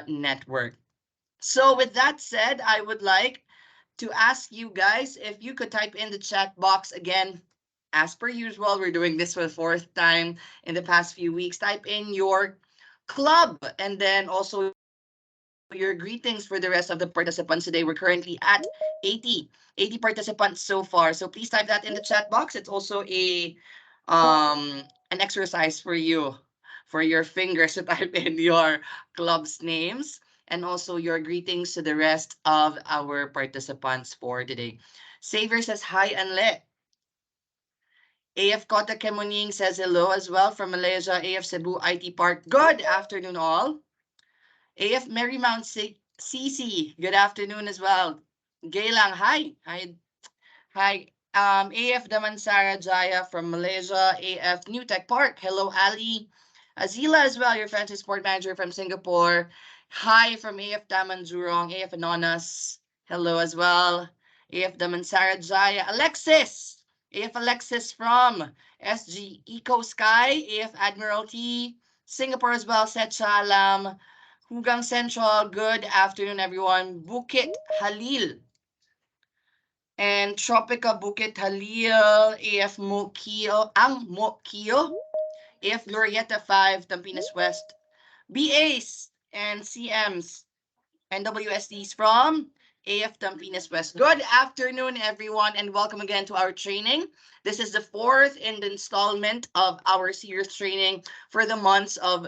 network. So with that said, I would like to ask you guys if you could type in the chat box again. As per usual, we're doing this for the fourth time in the past few weeks. Type in your club and then also your greetings for the rest of the participants today. We're currently at 80 participants so far. So please type that in the chat box. It's also an exercise for your fingers to type in your club's names and also your greetings to the rest of our participants for today. Xavier says hi and lit. AF Kota Kemuning says hello as well from Malaysia. AF Cebu IT Park. Good afternoon, all. AF Marymount CC. Good afternoon as well. Gaylang, hi. Hi. Hi. AF Damansara Jaya from Malaysia. AF New Tech Park. Hello, Ali. Azila as well, your franchise sport manager from Singapore. Hi from AF Daman Jurong. AF Anonas. Hello as well. AF Damansara Jaya. Alexis. AF Alexis from SG Eco Sky. AF Admiralty. Singapore as well. Setchalam. Hugang Central. Good afternoon, everyone. Bukit Halil and Tropica Bukit Halil, AF Mokio, Ang Mokio, AF Glorieta 5, Tampinas West, BAs and CMs and WSDs from AF Tampinas West. Good afternoon, everyone, and welcome again to our training. This is the fourth in the installment of our series training for the months of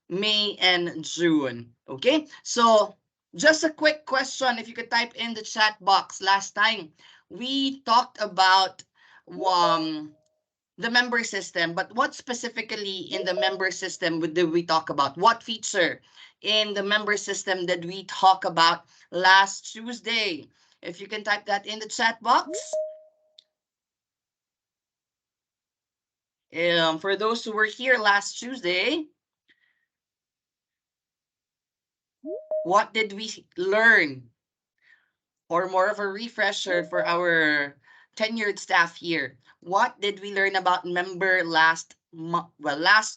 May and June. Okay, so just a quick question. If you could type in the chat box, last time we talked about the member system, but what specifically in the member system did we talk about? What feature in the member system did we talk about last Tuesday? If you can type that in the chat box. For those who were here last Tuesday, what did we learn? Or more of a refresher for our tenured staff here. What did we learn about Membr last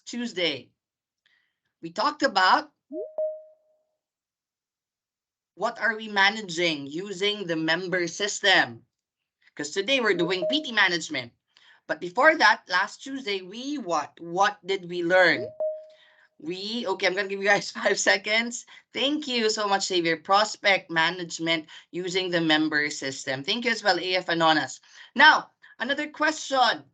Tuesday? We talked about what are we managing using the member system? Because today we're doing PT management. But before that, last Tuesday, what did we learn? Okay, I'm going to give you guys 5 seconds. Thank you so much, Xavier. Prospect management using the member system. Thank you as well, AF Anonas. Now, another question.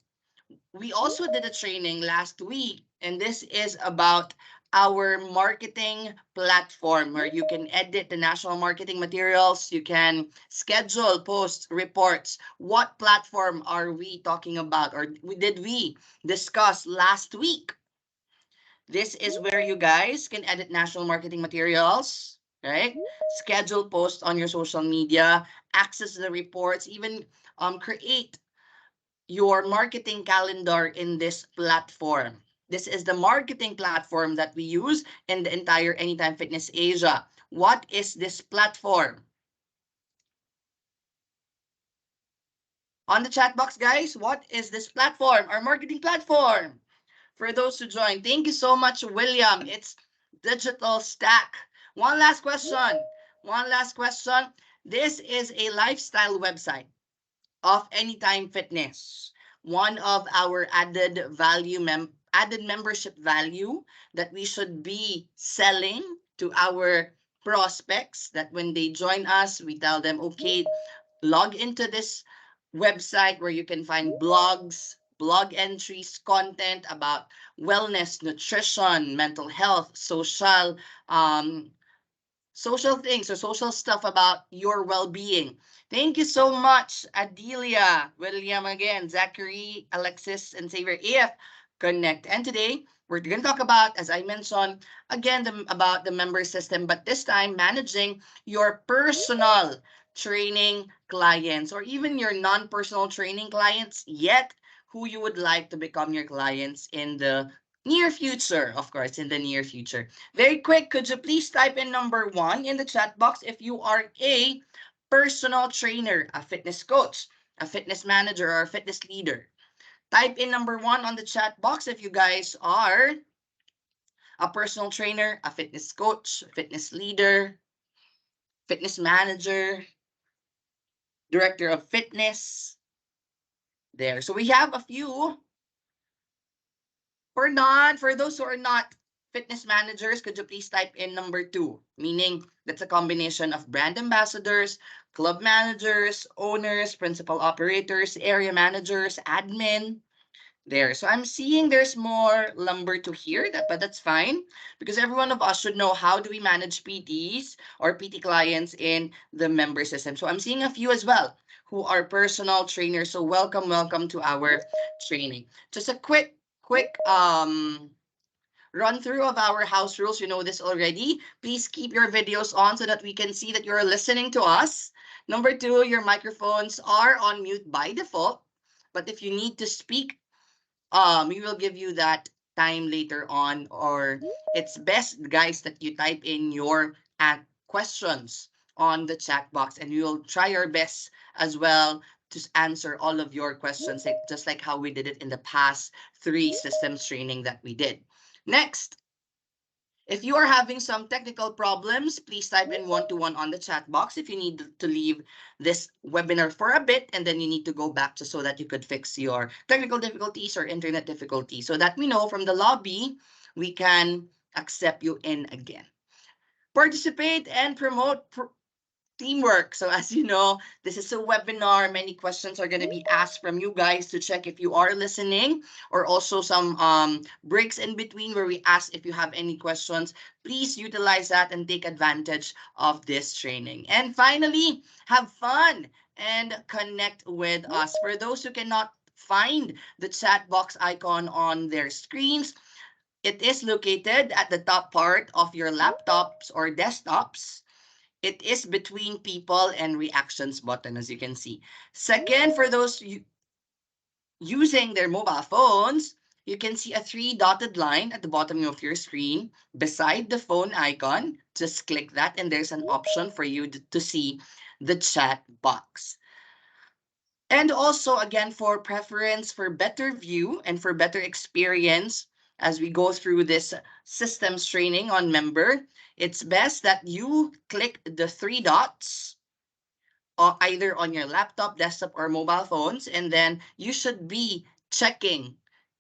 We also did a training last week, and this is about our marketing platform where you can edit the national marketing materials, you can schedule posts, reports. What platform are we talking about, or did we discuss last week? This is where you guys can edit national marketing materials, right? Schedule posts on your social media, access the reports, even create your marketing calendar in this platform. This is the marketing platform that we use in the entire Anytime Fitness Asia. What is this platform? On the chat box, guys, what is this platform? Our marketing platform. For those who joined, thank you so much, William. It's Digital Stack. One last question. This is a lifestyle website of Anytime Fitness. One of our added membership value that we should be selling to our prospects, that when they join us, we tell them, okay, log into this website where you can find blogs, blog entries, content about wellness, nutrition, mental health, social things or social stuff about your well-being. Thank you so much, Adelia, William again, Zachary, Alexis, and Xavier AF Connect. And today, we're going to talk about, as I mentioned, again, about the member system, but this time managing your personal training clients or even your non-personal training clients, yet who you would like to become your clients in the near future, of course, in the near future. Very quick, could you please type in number 1 in the chat box if you are a personal trainer, a fitness coach, a fitness manager, or a fitness leader. Type in number 1 on the chat box if you guys are a personal trainer, a fitness coach, fitness leader, fitness manager, director of fitness. There. So we have a few. For those who are not fitness managers, could you please type in number 2? Meaning that's a combination of brand ambassadors, club managers, owners, principal operators, area managers, admin. There. So I'm seeing there's more number to here, but that's fine because every one of us should know how do we manage PTs or PT clients in the member system. So I'm seeing a few as well who are personal trainers. So welcome to our training. Just a quick run through of our house rules. You know this already. Please keep your videos on so that we can see that you're listening to us. Number 2, your microphones are on mute by default. But if you need to speak, we will give you that time later on, or it's best, guys, that you type in your questions on the chat box, and we will try our best as well to answer all of your questions, like, just like how we did it in the past 3 systems training that we did. Next, if you are having some technical problems, please type in 121 on the chat box if you need to leave this webinar for a bit and then you need to go back to so that you could fix your technical difficulties or internet difficulties so that we know from the lobby we can accept you in again. Participate and promote teamwork. So as you know, this is a webinar. Many questions are going to be asked from you guys to check if you are listening, or also some breaks in between where we ask if you have any questions. Please utilize that and take advantage of this training. And finally, have fun and connect with us. For those who cannot find the chat box icon on their screens, it is located at the top part of your laptops or desktops. It is between people and reactions button, as you can see. Second, for those using their mobile phones, you can see a 3-dotted line at the bottom of your screen beside the phone icon. Just click that and there's an option for you to see the chat box. And also, again, for preference, for better view and for better experience, as we go through this systems training on Membr, it's best that you click the 3 dots either on your laptop, desktop, or mobile phones, and then you should be checking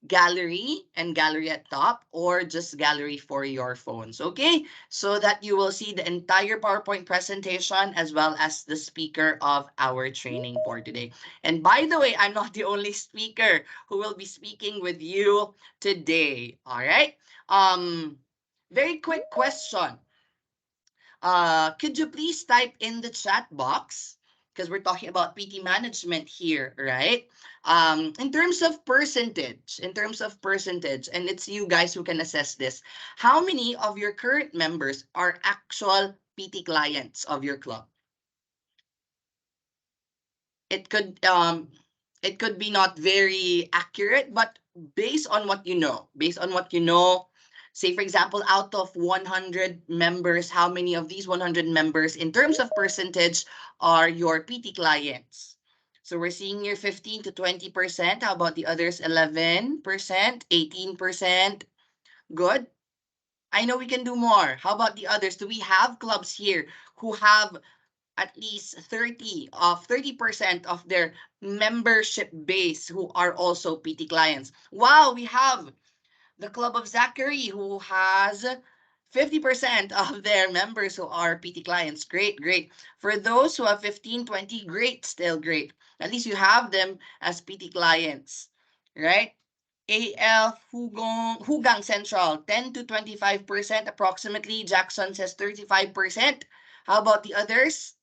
gallery and gallery at top, or just gallery for your phones, okay? So that you will see the entire PowerPoint presentation as well as the speaker of our training for today. And by the way, I'm not the only speaker who will be speaking with you today, all right? Very quick question. Could you please type in the chat box? Because we're talking about PT management here, right? In terms of percentage, and it's you guys who can assess this. How many of your current members are actual PT clients of your club? It could be not very accurate, but based on what you know, say for example, out of 100 members, how many of these 100 members in terms of percentage are your PT clients? So we're seeing here 15 to 20%. How about the others? 11%, 18%. Good. I know we can do more. How about the others? Do we have clubs here who have at least 30% of their membership base who are also PT clients? Wow, we have the Club of Zachary who has 50% of their members who are PT clients. Great, great. For those who have 15, 20, great, still great. At least you have them as PT clients, right? AL Hugang Central, 10 to 25% approximately. Jackson says 35%. How about the others?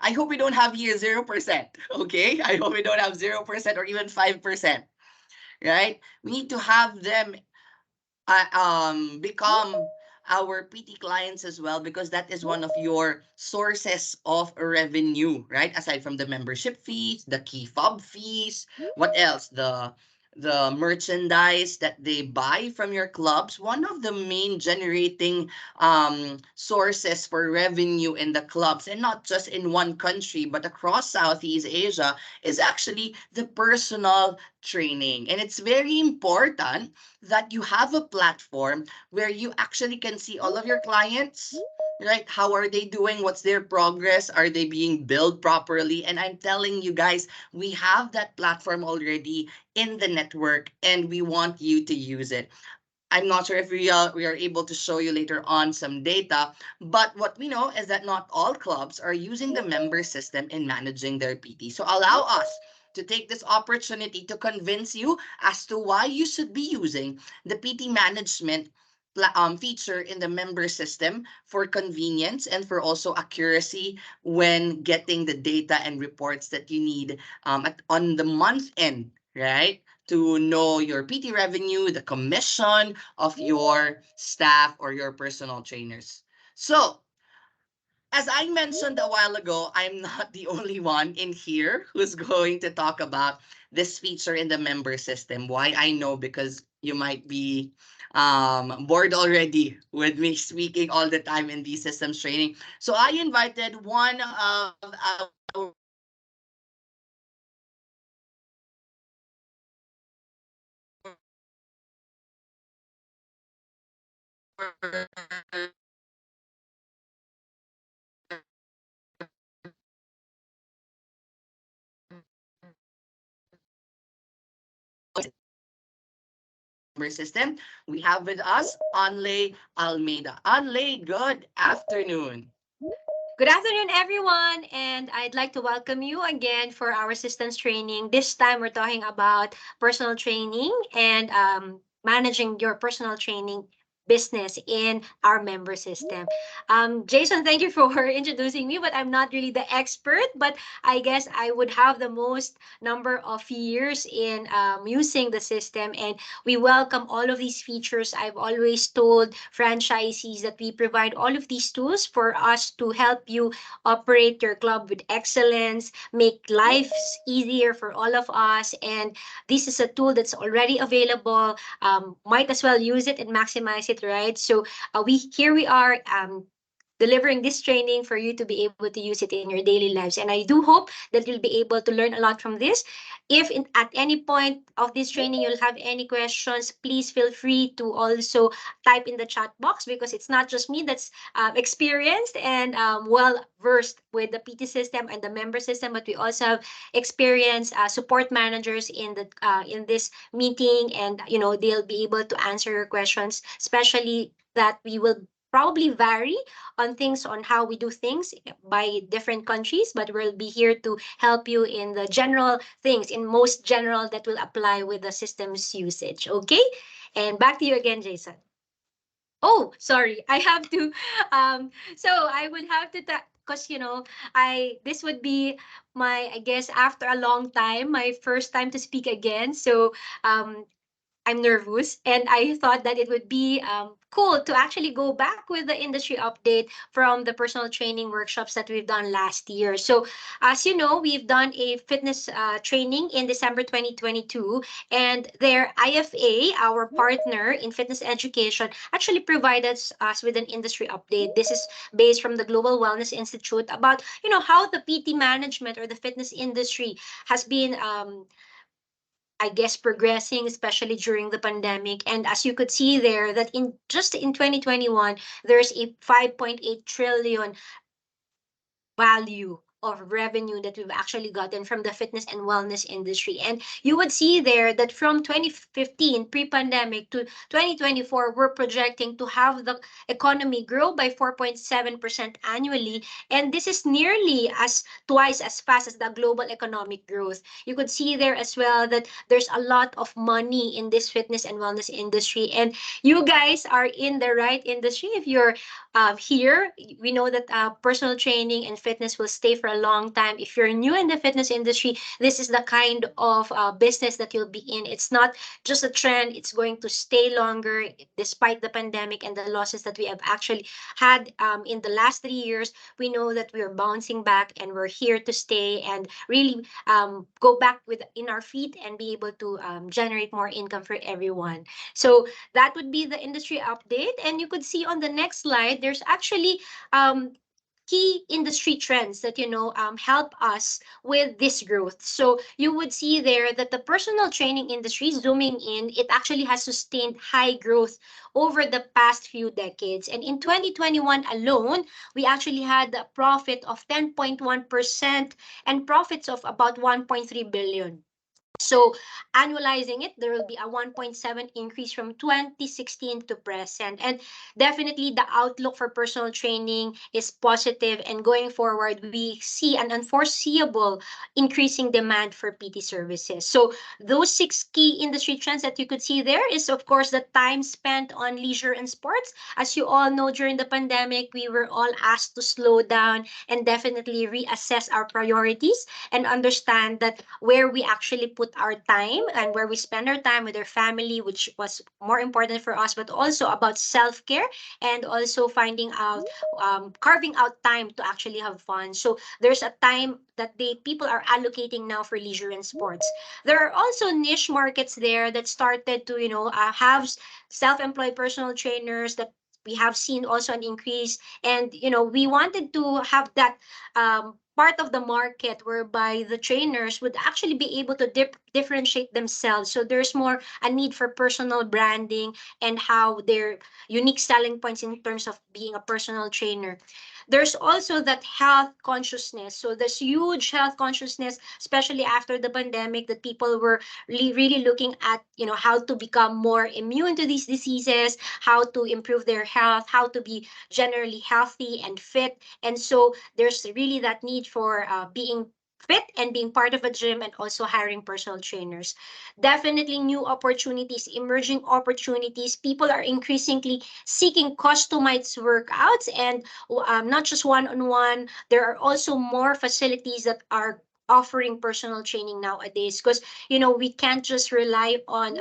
I hope we don't have here 0%, okay? I hope we don't have 0% or even 5%, right? We need to have them become our PT clients as well, because that is one of your sources of revenue, right? Aside from the membership fees, the key fob fees, what else? The the merchandise that they buy from your clubs, one of the main generating sources for revenue in the clubs, and not just in one country, but across Southeast Asia, is actually the personal training. And it's very important that you have a platform where you actually can see all of your clients. Right? How are they doing? What's their progress? Are they being billed properly? And I'm telling you guys, we have that platform already in the network and we want you to use it. I'm not sure if we are able to show you later on some data, but what we know is that not all clubs are using the member system in managing their PT. So allow us to take this opportunity to convince you as to why you should be using the PT management feature in the member system for convenience and for also accuracy when getting the data and reports that you need on the month end, right? To know your PT revenue, the commission of your staff or your personal trainers. So, as I mentioned a while ago, I'm not the only one in here who's going to talk about this feature in the member system. Why I know, because you might be bored already with me speaking all the time in these systems training. So I invited one of our member system. We have with us Anlay Almeida. Anlay, good afternoon. Good afternoon, everyone, and I'd like to welcome you again for our systems training. This time, we're talking about personal training and managing your personal training business in our member system. Jason, thank you for introducing me, but I'm not really the expert, but I guess I would have the most number of years in using the system, and we welcome all of these features. I've always told franchisees that we provide all of these tools for us to help you operate your club with excellence, make life easier for all of us. And this is a tool that's already available. Might as well use it and maximize it, right? So we are delivering this training for you to be able to use it in your daily lives. And I do hope that you'll be able to learn a lot from this. If at any point of this training you'll have any questions, please feel free to also type in the chat box, because it's not just me that's experienced and well versed with the PT system and the member system, but we also have experienced support managers in this meeting, and they'll be able to answer your questions, especially that we will probably vary on things on how we do things by different countries, but we'll be here to help you in the general things, in most general that will apply with the system's usage. Okay? And back to you again, Jason. Oh, sorry. I have to so I would have to because I this would be my, I guess, after a long time, my first time to speak again. So I'm nervous, and I thought that it would be cool to actually go back with the industry update from the personal training workshops that we've done last year. So, as you know, we've done a fitness training in December 2022, and their IFA, our partner in fitness education, actually provided us with an industry update. This is based from the Global Wellness Institute about how the PT management or the fitness industry has been I guess progressing, especially during the pandemic. And as you could see there, that in just in 2021, there's a 5.8 trillion value of revenue that we've actually gotten from the fitness and wellness industry. And you would see there that from 2015, pre-pandemic, to 2024, we're projecting to have the economy grow by 4.7% annually. And this is nearly as twice as fast as the global economic growth. You could see there as well that there's a lot of money in this fitness and wellness industry. And you guys are in the right industry if you're here. We know that personal training and fitness will stay for a long time. If you're new in the fitness industry, this is the kind of business that you'll be in. It's not just a trend, it's going to stay longer despite the pandemic and the losses that we have actually had in the last 3 years. We know that we're bouncing back and we're here to stay and really go back with in our feet and be able to generate more income for everyone. So that would be the industry update. And you could see on the next slide, there's actually um, key industry trends that help us with this growth. So you would see there that the personal training industry, zooming in, it actually has sustained high growth over the past few decades. And in 2021 alone, we actually had a profit of 10.1% and profits of about 1.3 billion. So annualizing it, there will be a 1.7 increase from 2016 to present. And definitely the outlook for personal training is positive. And going forward, we see an unforeseeable increasing demand for PT services. So those six key industry trends that you could see there is, of course, the time spent on leisure and sports. As you all know, during the pandemic, we were all asked to slow down and definitely reassess our priorities and understand that where we actually put our time and where we spend our time with our family, which was more important for us, but also about self care and also finding out, carving out time to actually have fun. So there's a time that they people are allocating now for leisure and sports. There are also niche markets there that started to, have self-employed personal trainers that we have seen also an increase. And, we wanted to have that part of the market whereby the trainers would actually be able to differentiate themselves. So there's more a need for personal branding and how their unique selling points in terms of being a personal trainer. There's also that health consciousness. So there's huge health consciousness, especially after the pandemic, that people were really looking at, how to become more immune to these diseases, how to improve their health, how to be generally healthy and fit. And so there's really that need for being fit and being part of a gym and also hiring personal trainers. Definitely new opportunities, emerging opportunities. People are increasingly seeking customized workouts and not just one-on-one. There are also more facilities that are offering personal training nowadays because we can't just rely on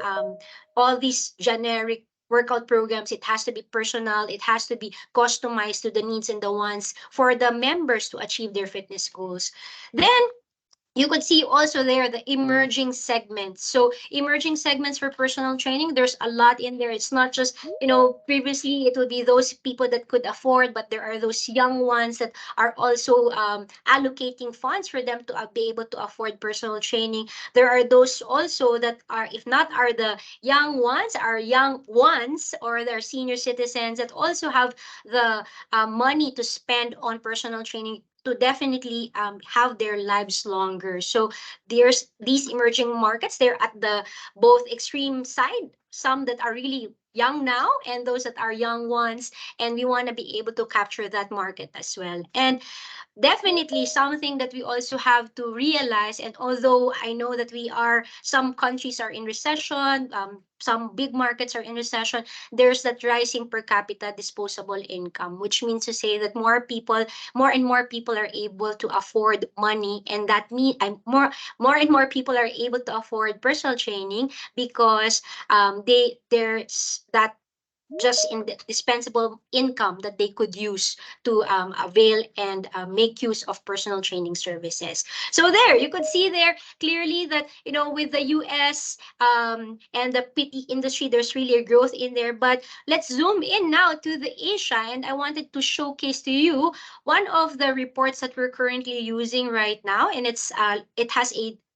all these generic workout programs. It has to be personal, it has to be customized to the needs and the wants for the members to achieve their fitness goals. Then you could see also there the emerging segments. So emerging segments for personal training, there's a lot in there. It's not just, previously it would be those people that could afford, but there are those young ones that are also allocating funds for them to be able to afford personal training. There are those also that are, if not are the young ones, are young ones or they're senior citizens that also have the money to spend on personal training to definitely have their lives longer. So there's these emerging markets. They're at the both extreme side. Some that are really young now and those that are young ones. And we want to be able to capture that market as well. And definitely something that we also have to realize. And although I know that some countries are in recession, some big markets are in recession, there's that rising per capita disposable income, which means to say that more and more people are able to afford money. And that mean more and more people are able to afford personal training because there's that just indispensable income that they could use to avail and make use of personal training services. So there, you could see there clearly that, with the US and the PT industry, there's really a growth in there. But let's zoom in now to the Asia. And I wanted to showcase to you one of the reports that we're currently using right now. And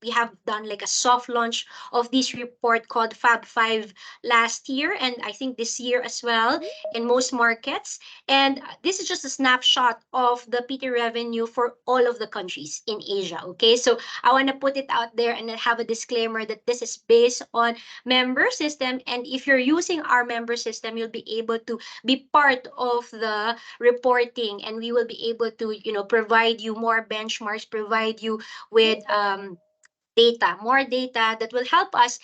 we have done like a soft launch of this report called Fab 5 last year and I think this year as well in most markets. And this is just a snapshot of the PT revenue for all of the countries in Asia. Okay, so I want to put it out there and have a disclaimer that this is based on member system. And if you're using our member system, you'll be able to be part of the reporting and we will be able to, provide you more benchmarks, provide you with more data that will help us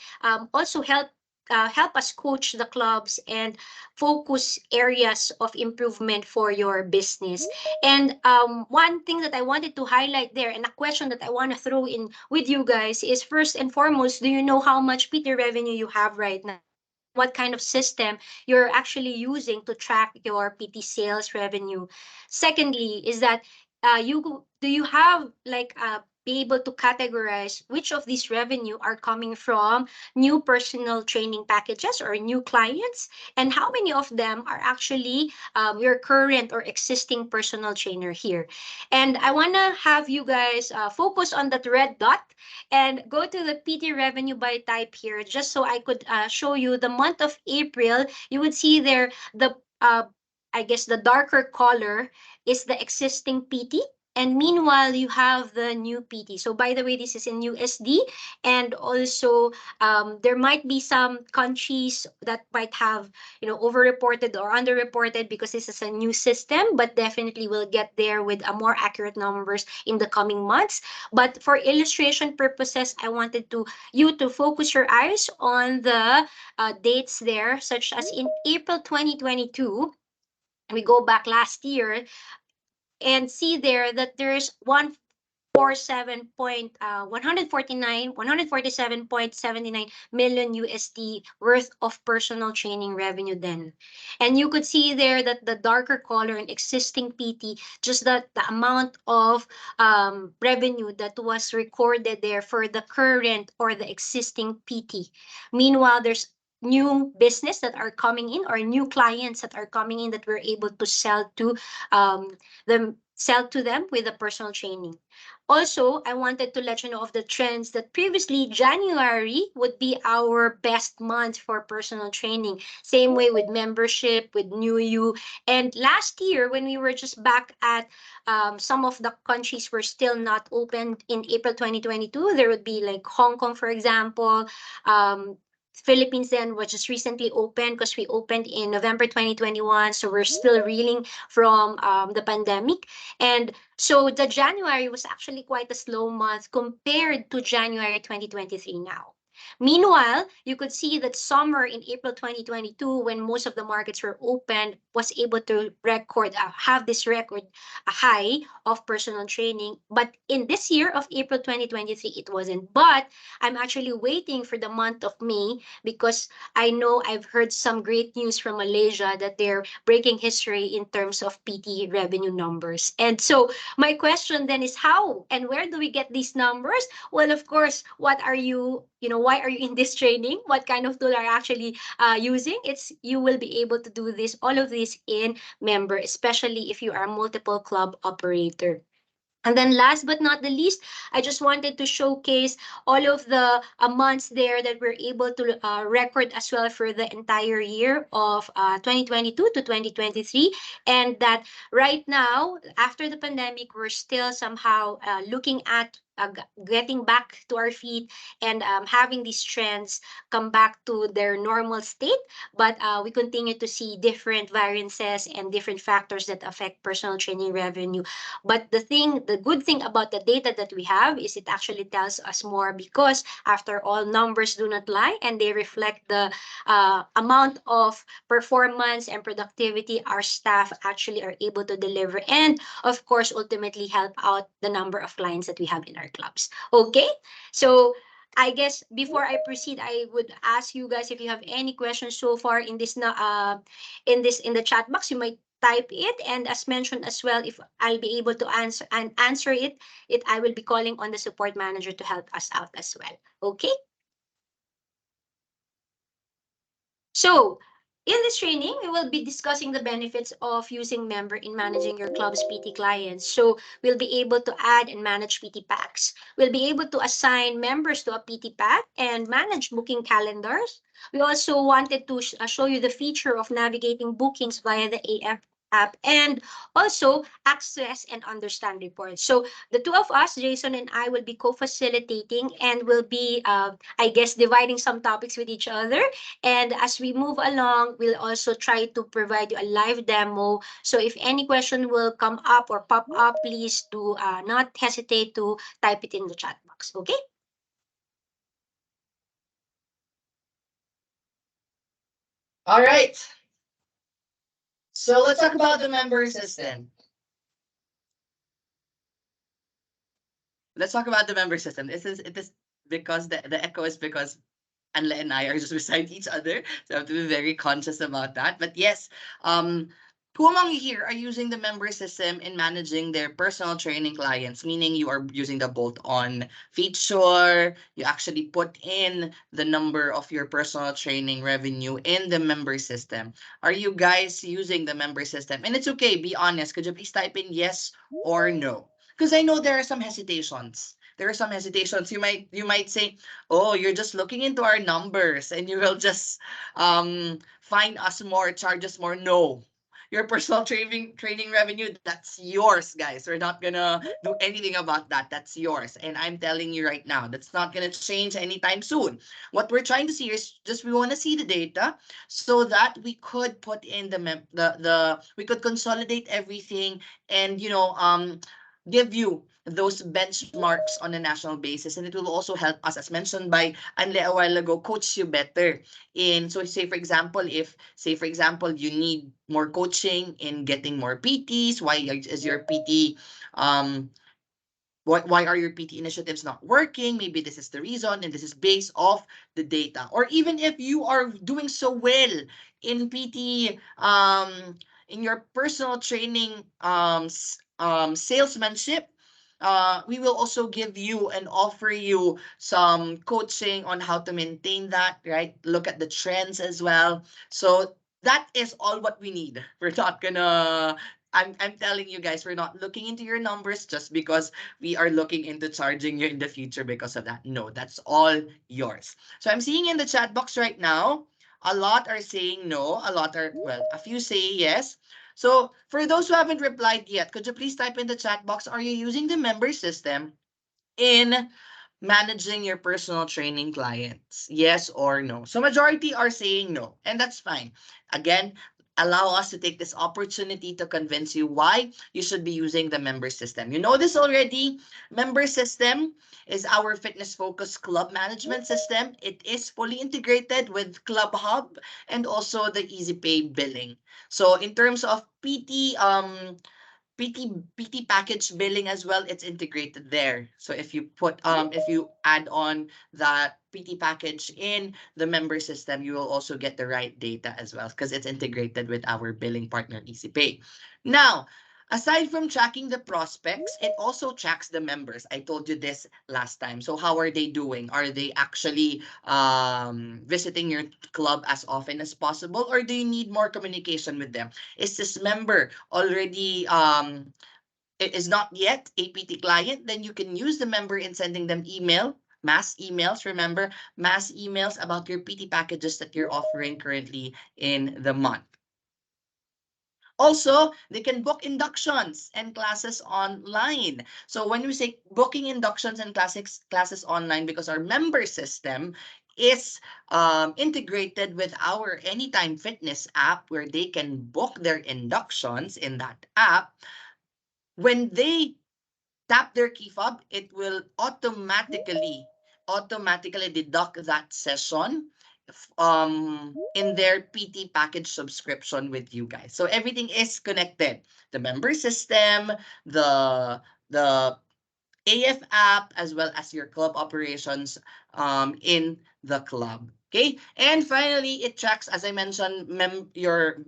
also help help us coach the clubs and focus areas of improvement for your business. And one thing that I wanted to highlight there, and a question that I want to throw in with you guys, is first and foremost, do you know how much PT revenue you have right now? And what kind of system you're actually using to track your PT sales revenue? Secondly, is that do you have like be able to categorize which of these revenue are coming from new personal training packages or new clients, and how many of them are actually your current or existing personal trainer here? And I want to have you guys focus on that red dot and go to the PT revenue by type here, just so I could show you the month of April. You would see there the I guess the darker color is the existing PT. And meanwhile, you have the new PT. So by the way, this is in USD. And also, there might be some countries that might have, overreported or underreported because this is a new system, but definitely we'll get there with a more accurate numbers in the coming months. But for illustration purposes, I wanted you to focus your eyes on the dates there, such as in April 2022. We go back last year and see there that there's 147.79 USD worth of personal training revenue then. And you could see there that the darker color in existing PT, just that the amount of revenue that was recorded there for the current or the existing PT. Meanwhile, there's new business that are coming in or new clients that are coming in that we're able to sell to them with the personal training. Also, I wanted to let you know of the trends that previously January would be our best month for personal training. Same way with membership, with New You. And last year, when we were just back at some of the countries were still not open in April 2022, there would be like Hong Kong, for example. Philippines then was just recently opened because we opened in November 2021. So we're still reeling from the pandemic. And so the January was actually quite a slow month compared to January 2023 now. Meanwhile, you could see that summer in April 2022, when most of the markets were open, was able to have this record, a high of personal training. But in this year of April 2023, it wasn't. But I'm actually waiting for the month of May because I know I've heard some great news from Malaysia that they're breaking history in terms of PT revenue numbers. And so my question then is, how and where do we get these numbers? Well, of course, why are you in this training? What kind of tool are you actually using? You will be able to do all of this in Membr, especially if you are a multiple club operator. And then last but not the least, I just wanted to showcase all of the months there that we're able to record as well for the entire year of 2022 to 2023. And that right now, after the pandemic, we're still somehow looking at getting back to our feet and having these trends come back to their normal state. But we continue to see different variances and different factors that affect personal training revenue. But the good thing about the data that we have is it actually tells us more because after all, numbers do not lie and they reflect the amount of performance and productivity our staff actually are able to deliver. And of course, ultimately help out the number of clients that we have in our clubs. Okay, so I guess before I proceed, I would ask you guys if you have any questions so far in the chat box. You might type it, and as mentioned as well, if I'll be able to answer it I will be calling on the support manager to help us out as well. Okay, so in this training, we will be discussing the benefits of using Membr in managing your club's PT clients. So we'll be able to add and manage PT packs. We'll be able to assign members to a PT pack and manage booking calendars. We also wanted to show you the feature of navigating bookings via the AF app and also access and understand reports. So the two of us, Jason and I, will be co-facilitating and will be, I guess, dividing some topics with each other. And as we move along, we'll also try to provide you a live demo. So if any question will come up or pop up, please do not hesitate to type it in the chat box. Okay? All right. So let's talk about the member system. Let's talk about the member system. It is because the echo is because Anle and I are just beside each other. So I have to be very conscious about that. But yes, um, who among you here are using the member system in managing their personal training clients? Meaning you are using the bolt-on feature. You actually put in the number of your personal training revenue in the member system. Are you guys using the member system? And it's okay, be honest. Could you please type in yes or no? Because I know there are some hesitations. There are some hesitations. You might say, oh, you're just looking into our numbers and you will just find us more, charge us more. No. Your personal training revenue, that's yours, guys. We're not gonna do anything about that. That's yours. And I'm telling you right now, that's not gonna change anytime soon. What we're trying to see is just we want to see the data so that we could put in the we could consolidate everything and give you those benchmarks on a national basis, and it will also help us, as mentioned by Anle a while ago, coach you better in. So say for example you need more coaching in getting more PTs. Why is your PT um why are your PT initiatives not working? Maybe this is the reason, and this is based off the data. Or even if you are doing so well in PT, in your personal training, salesmanship, we will also give you and offer you some coaching on how to maintain that, right? Look at the trends as well. So that is all what we need. We're not gonna I'm telling you guys, we're not looking into your numbers just because we are looking into charging you in the future because of that. No, that's all yours. So I'm seeing in the chat box right now, a lot are saying no, a lot are, well, a few say yes. So for those who haven't replied yet, could you please type in the chat box, are you using the member system in managing your personal training clients? Yes or no? So majority are saying no, and that's fine. Again, allow us to take this opportunity to convince you why you should be using the member system. You know this already. Member system is our fitness focused club management system. It is fully integrated with Club Hub and also the Easy Pay billing. So in terms of PT package billing as well, it's integrated there. So if you add on that PT package in the member system, you will also get the right data as well because it's integrated with our billing partner EasyPay. Now, aside from tracking the prospects, it also tracks the members. I told you this last time. So how are they doing? Are they actually visiting your club as often as possible, or do you need more communication with them? Is this member already is not yet a PT client? Then you can use the member in sending them mass emails. Remember, mass emails about your PT packages that you're offering currently in the month. Also, they can book inductions and classes online. So when we say booking inductions and classes online, because our member system is integrated with our Anytime Fitness app, where they can book their inductions in that app, when they tap their key fob, it will automatically deduct that session in their PT package subscription with you guys. So everything is connected. The member system, the AF app, as well as your club operations in the club. Okay. And finally, it tracks, as I mentioned, your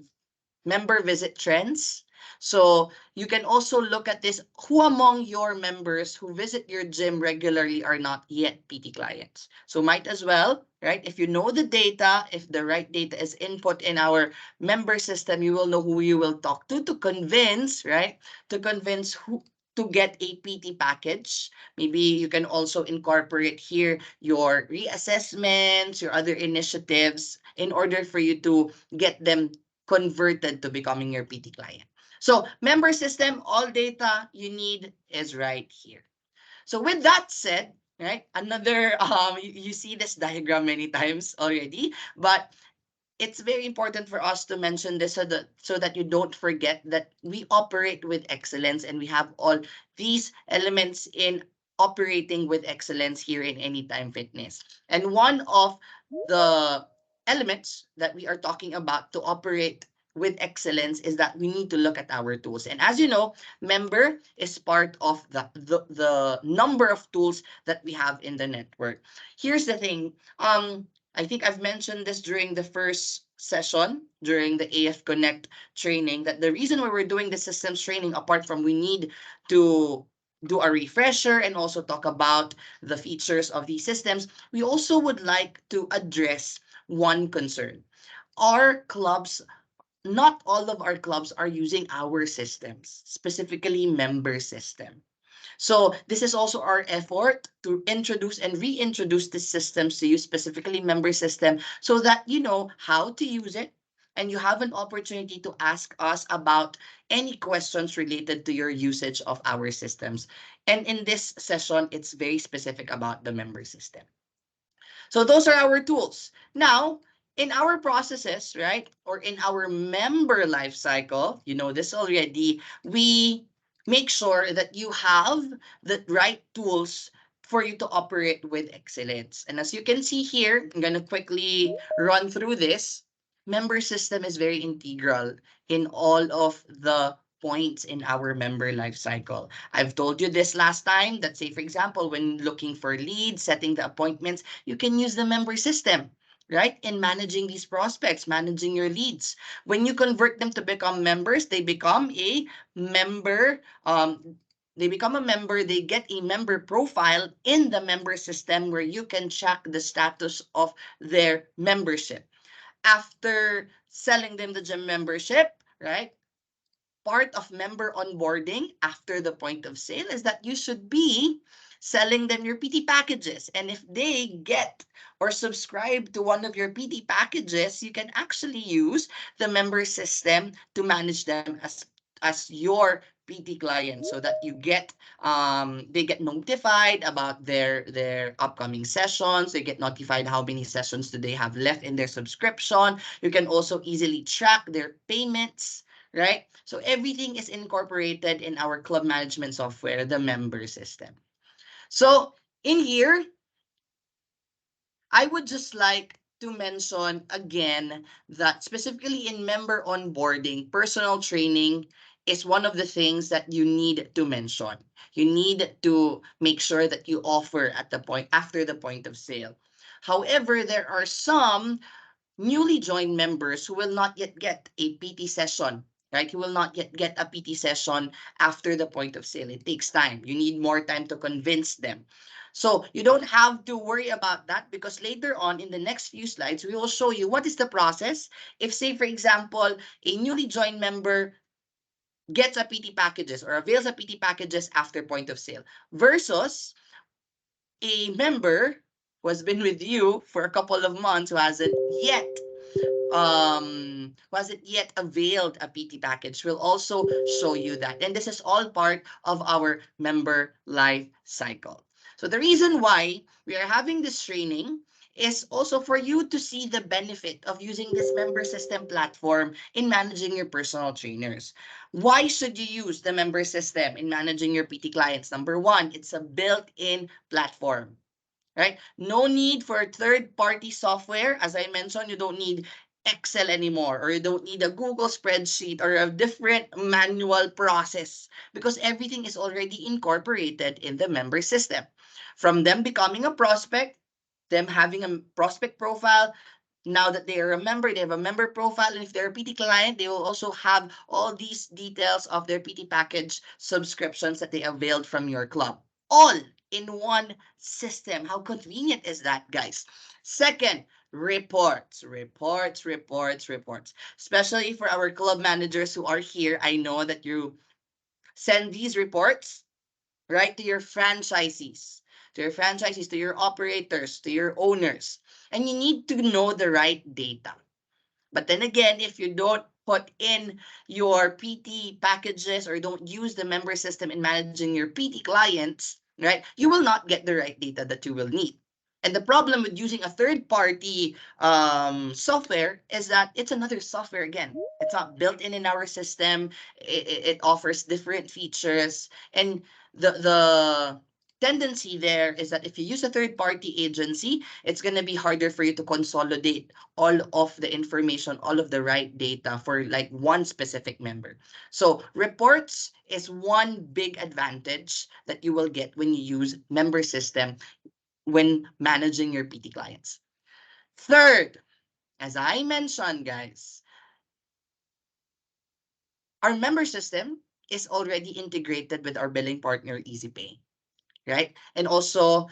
member visit trends. So you can also look at this. Who among your members who visit your gym regularly are not yet PT clients? So might as well, right? If you know the data, if the right data is input in our member system, you will know who you will talk to convince, right? To convince who to get a PT package. Maybe you can also incorporate here your reassessments, your other initiatives in order for you to get them converted to becoming your PT client. So member system, all data you need is right here. So with that said, right, another, you see this diagram many times already, but it's very important for us to mention this so that you don't forget that we operate with excellence and we have all these elements in operating with excellence here in Anytime Fitness. And one of the elements that we are talking about to operate with excellence is that we need to look at our tools. And as you know, Member is part of the number of tools that we have in the network. Here's the thing. I think I've mentioned this during the first session, during the AF Connect training, that the reason why we're doing the systems training, apart from we need to do a refresher and also talk about the features of these systems, we also would like to address one concern. Our clubs, not all of our clubs are using our systems, specifically member system. So this is also our effort to introduce and reintroduce the systems to you, specifically member system, so that you know how to use it and you have an opportunity to ask us about any questions related to your usage of our systems. And in this session, it's very specific about the member system. So those are our tools. Now, in our processes, right, or in our member life cycle, you know this already, we make sure that you have the right tools for you to operate with excellence. And as you can see here, I'm going to quickly run through this. Member system is very integral in all of the points in our member life cycle. I've told you this last time that, say, for example, when looking for leads, setting the appointments, you can use the member system, right? In managing these prospects, managing your leads. When you convert them to become members, they become a member. They become a member, they get a member profile in the member system where you can check the status of their membership. After selling them the gym membership, right? Part of member onboarding after the point of sale is that you should be selling them your PT packages. And if they get or subscribe to one of your PT packages, you can actually use the member system to manage them as your PT client so that you get they get notified about their upcoming sessions. They get notified how many sessions do they have left in their subscription. You can also easily track their payments, right? So everything is incorporated in our club management software, the member system. So in here, I would just like to mention again that specifically in member onboarding, personal training is one of the things that you need to mention. You need to make sure that you offer at the point after the point of sale. However, there are some newly joined members who will not yet get a PT session, right? You will not yet get a PT session after the point of sale. It takes time. You need more time to convince them. So you don't have to worry about that because later on in the next few slides, we will show you what is the process. If, say, for example, a newly joined member gets a PT packages or avails a PT packages after point of sale versus a member who has been with you for a couple of months who hasn't yet availed a PT package. We'll also show you that. And this is all part of our member life cycle. So the reason why we are having this training is also for you to see the benefit of using this member system platform in managing your personal trainers. Why should you use the member system in managing your PT clients? Number one, it's a built-in platform, right? No need for third-party software. As I mentioned, you don't need Excel anymore, or you don't need a Google spreadsheet or a different manual process because everything is already incorporated in the member system. From them becoming a prospect, them having a prospect profile, now that they are a member, they have a member profile. And if they're a PT client, they will also have all these details of their PT package subscriptions that they availed from your club. All in one system. How convenient is that, guys? Second, reports, reports, reports, reports. Especially for our club managers who are here, I know that you send these reports, right, to your franchisees, to your operators, to your owners. And you need to know the right data. But then again, if you don't put in your PT packages or don't use the member system in managing your PT clients, right, you will not get the right data that you will need. And the problem with using a third party software is that it's another software again. It's not built in our system. It offers different features. And the tendency there is that if you use a third party agency, it's going to be harder for you to consolidate all of the information, all of the right data for like one specific member. So reports is one big advantage that you will get when you use member system when managing your PT clients. Third, as I mentioned, guys, our member system is already integrated with our billing partner, EasyPay, right? And also,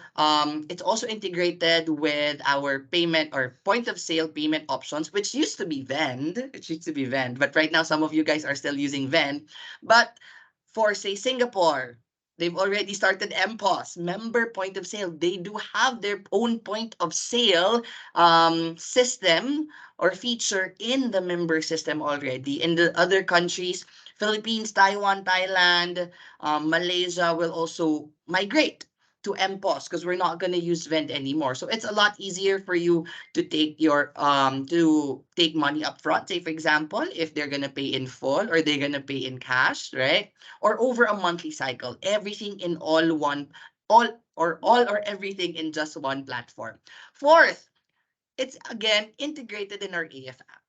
it's also integrated with our payment or point of sale payment options, which used to be Vend. It used to be Vend, but right now some of you guys are still using Vend. But for say Singapore, they've already started MPOS, member point of sale. They do have their own point of sale system or feature in the member system already. In the other countries, Philippines, Taiwan, Thailand, Malaysia will also migrate to MPOS because we're not going to use Vend anymore. So it's a lot easier for you to take money up front. Say for example, if they're going to pay in full or they're going to pay in cash, right? Or over a monthly cycle, everything in all or everything in just one platform. Fourth, it's again integrated in our AF app.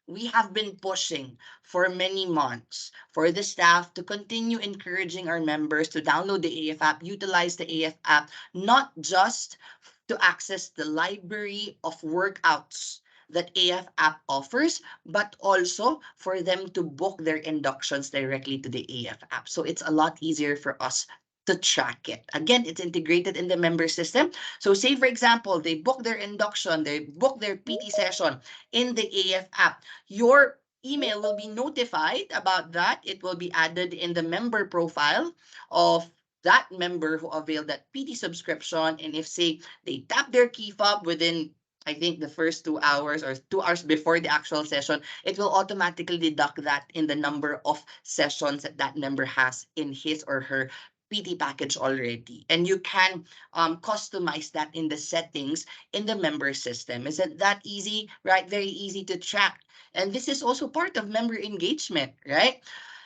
We have been pushing for many months for the staff to continue encouraging our members to download the AF app, utilize the AF app, not just to access the library of workouts that AF app offers, but also for them to book their inductions directly to the AF app. So it's a lot easier for us to track it. Again, it's integrated in the member system. So say for example, they book their induction, they book their PT session in the AF app. Your email will be notified about that. It will be added in the member profile of that member who availed that PT subscription. And if say they tap their key fob within I think the first 2 hours or 2 hours before the actual session, it will automatically deduct that in the number of sessions that that member has in his or her PT package already. And you can customize that in the settings in the member system. Isn't that easy, right? Very easy to track. And this is also part of member engagement, right?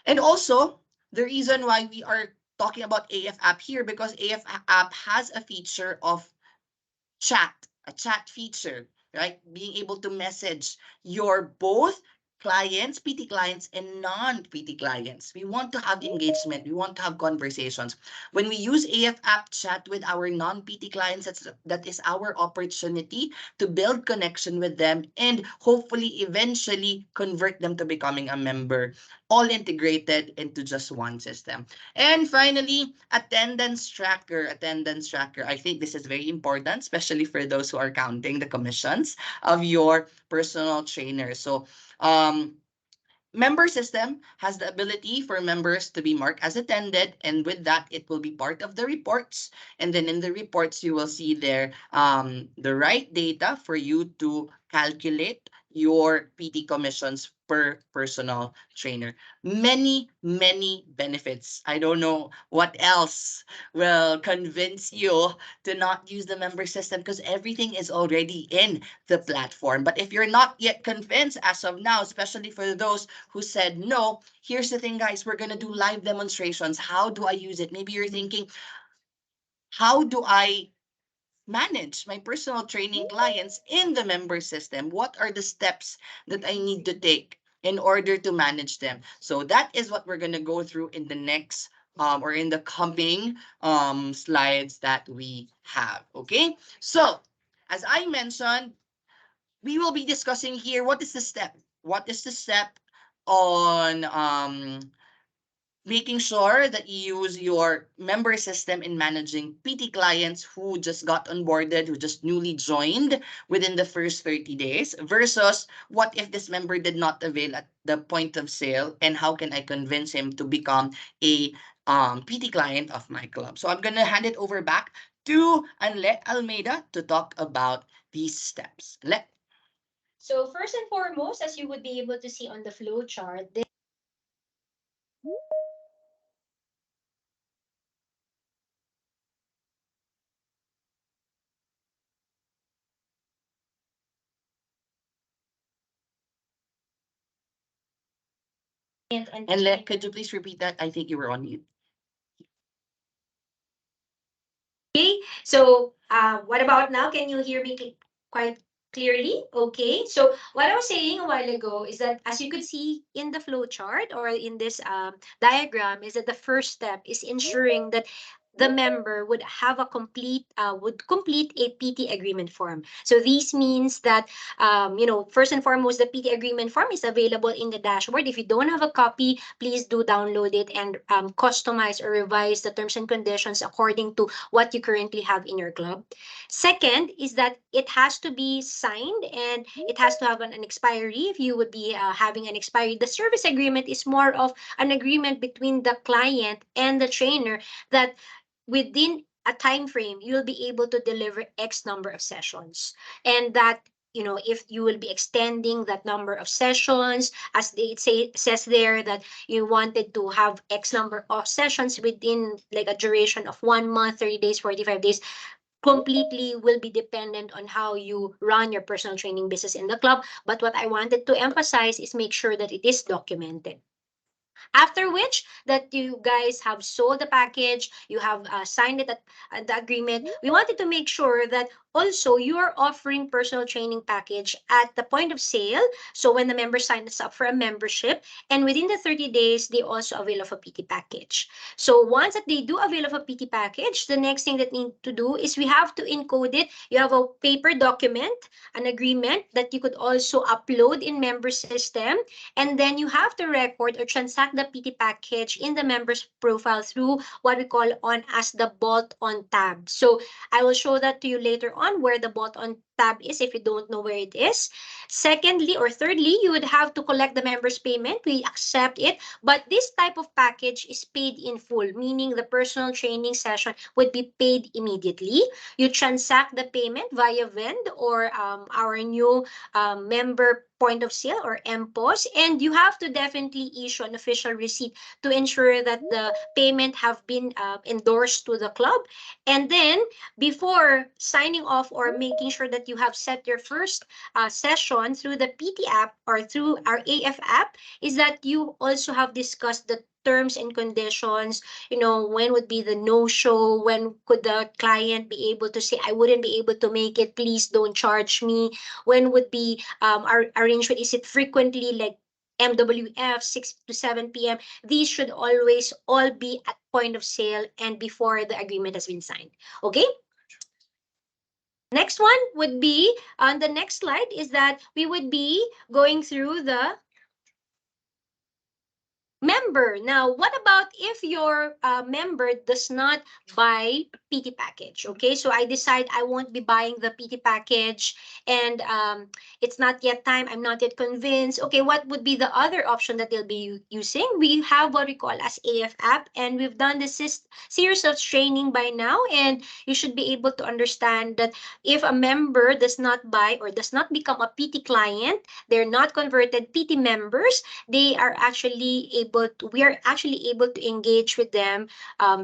And also, the reason why we are talking about AF app here because AF app has a feature of chat, a chat feature, right? Being able to message your both clients, PT clients, and non-PT clients. We want to have engagement. We want to have conversations. When we use AF app chat with our non-PT clients, that is our opportunity to build connection with them and hopefully eventually convert them to becoming a member, all integrated into just one system. And finally, attendance tracker. Attendance tracker. I think this is very important, especially for those who are counting the commissions of your personal trainer. So, member system has the ability for members to be marked as attended, and with that, it will be part of the reports. And then in the reports, you will see there the right data for you to calculate your PT commissions per personal trainer. Many, many benefits. I don't know what else will convince you to not use the member system because everything is already in the platform. But if you're not yet convinced as of now, especially for those who said no, here's the thing, guys, we're going to do live demonstrations. How do I use it? Maybe you're thinking, how do I manage my personal training clients in the member system? What are the steps that I need to take in order to manage them? So that is what we're going to go through in the next or in the coming slides that we have. Okay. So as I mentioned, we will be discussing here what is the step? What is the step on making sure that you use your member system in managing PT clients who just got onboarded, who just newly joined within the first 30 days versus what if this member did not avail at the point of sale and how can I convince him to become a PT client of my club. So I'm going to hand it over back to Anlet Almeida to talk about these steps. Let So first and foremost, as you would be able to see on the flow chart, and and let could you please repeat that? I think you were on mute. Okay, so what about now? Can you hear me quite clearly? Okay, so what I was saying a while ago is that as you could see in the flow chart or in this diagram, is that the first step is ensuring that the member would have a would complete a PT agreement form. So this means that first and foremost, the PT agreement form is available in the dashboard. If you don't have a copy, please do download it and customize or revise the terms and conditions according to what you currently have in your club. Second is that it has to be signed and it has to have an expiry. If you would be having an expiry, the service agreement is more of an agreement between the client and the trainer that within a time frame you'll be able to deliver x number of sessions, and that if you will be extending that number of sessions, as they say says there, that you wanted to have x number of sessions within like a duration of 1 month, 30 days, 45 days, completely will be dependent on how you run your personal training business in the club. But what I wanted to emphasize is make sure that it is documented. After which, that you guys have sold the package, you have signed it at the agreement. We wanted to make sure that also you are offering personal training package at the point of sale. So when the member signs up for a membership, and within the 30 days, they also avail of a PT package. So once that they do avail of a PT package, the next thing that need to do is we have to encode it. You have a paper document, an agreement that you could also upload in member system, and then you have to record or transact the PT package in the member's profile through what we call on as the bolt-on tab. So I will show that to you later on where the bolt-on tab is if you don't know where it is. Secondly or thirdly, you would have to collect the member's payment. We accept it, but this type of package is paid in full, meaning the personal training session would be paid immediately. You transact the payment via Vend or our new member point of sale or MPOS, and you have to definitely issue an official receipt to ensure that the payment have been endorsed to the club. And then before signing off or making sure that you have set your first session through the PT app or through our AF app, is that you also have discussed the terms and conditions. When would be the no show, when could the client be able to say, I wouldn't be able to make it, please don't charge me. When would be our arrangement, is it frequently like MWF 6 to 7 p.m.? These should always all be at point of sale and before the agreement has been signed. Okay, next one would be on the next slide is that we would be going through the member. Now, what about if your member does not buy PT package? Okay, so I decide I won't be buying the PT package, and it's not yet time. I'm not yet convinced. Okay, what would be the other option that they'll be using? We have what we call as AF app, and we've done this series of training by now, and you should be able to understand that if a member does not buy or does not become a PT client, they're not converted PT members, we are actually able to engage with them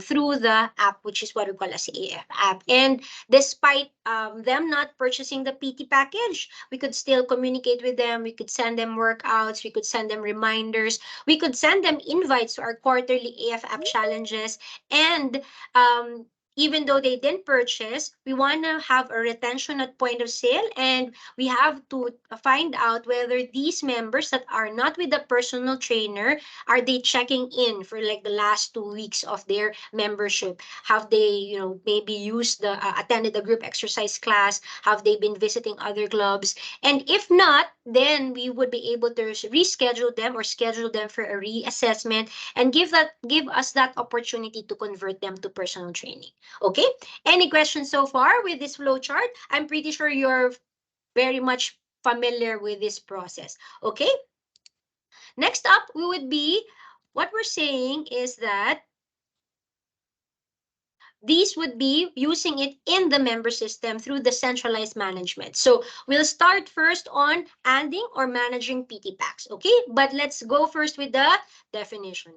through the app, which is what we call as AF app. And despite them not purchasing the PT package, we could still communicate with them. We could send them workouts. We could send them reminders. We could send them invites to our quarterly AF app challenges. And even though they didn't purchase, we want to have a retention at point of sale, and we have to find out whether these members that are not with the personal trainer, are they checking in for like the last 2 weeks of their membership? Have they, maybe used attended the group exercise class? Have they been visiting other clubs? And if not, then we would be able to reschedule them or schedule them for a reassessment and give us that opportunity to convert them to personal training. Okay? Any questions so far with this flow chart? I'm pretty sure you're very much familiar with this process. Okay? Next up, we would be, what we're saying is that these would be using it in the member system through the centralized management. So we'll start first on adding or managing PT packs. Okay? But let's go first with the definition.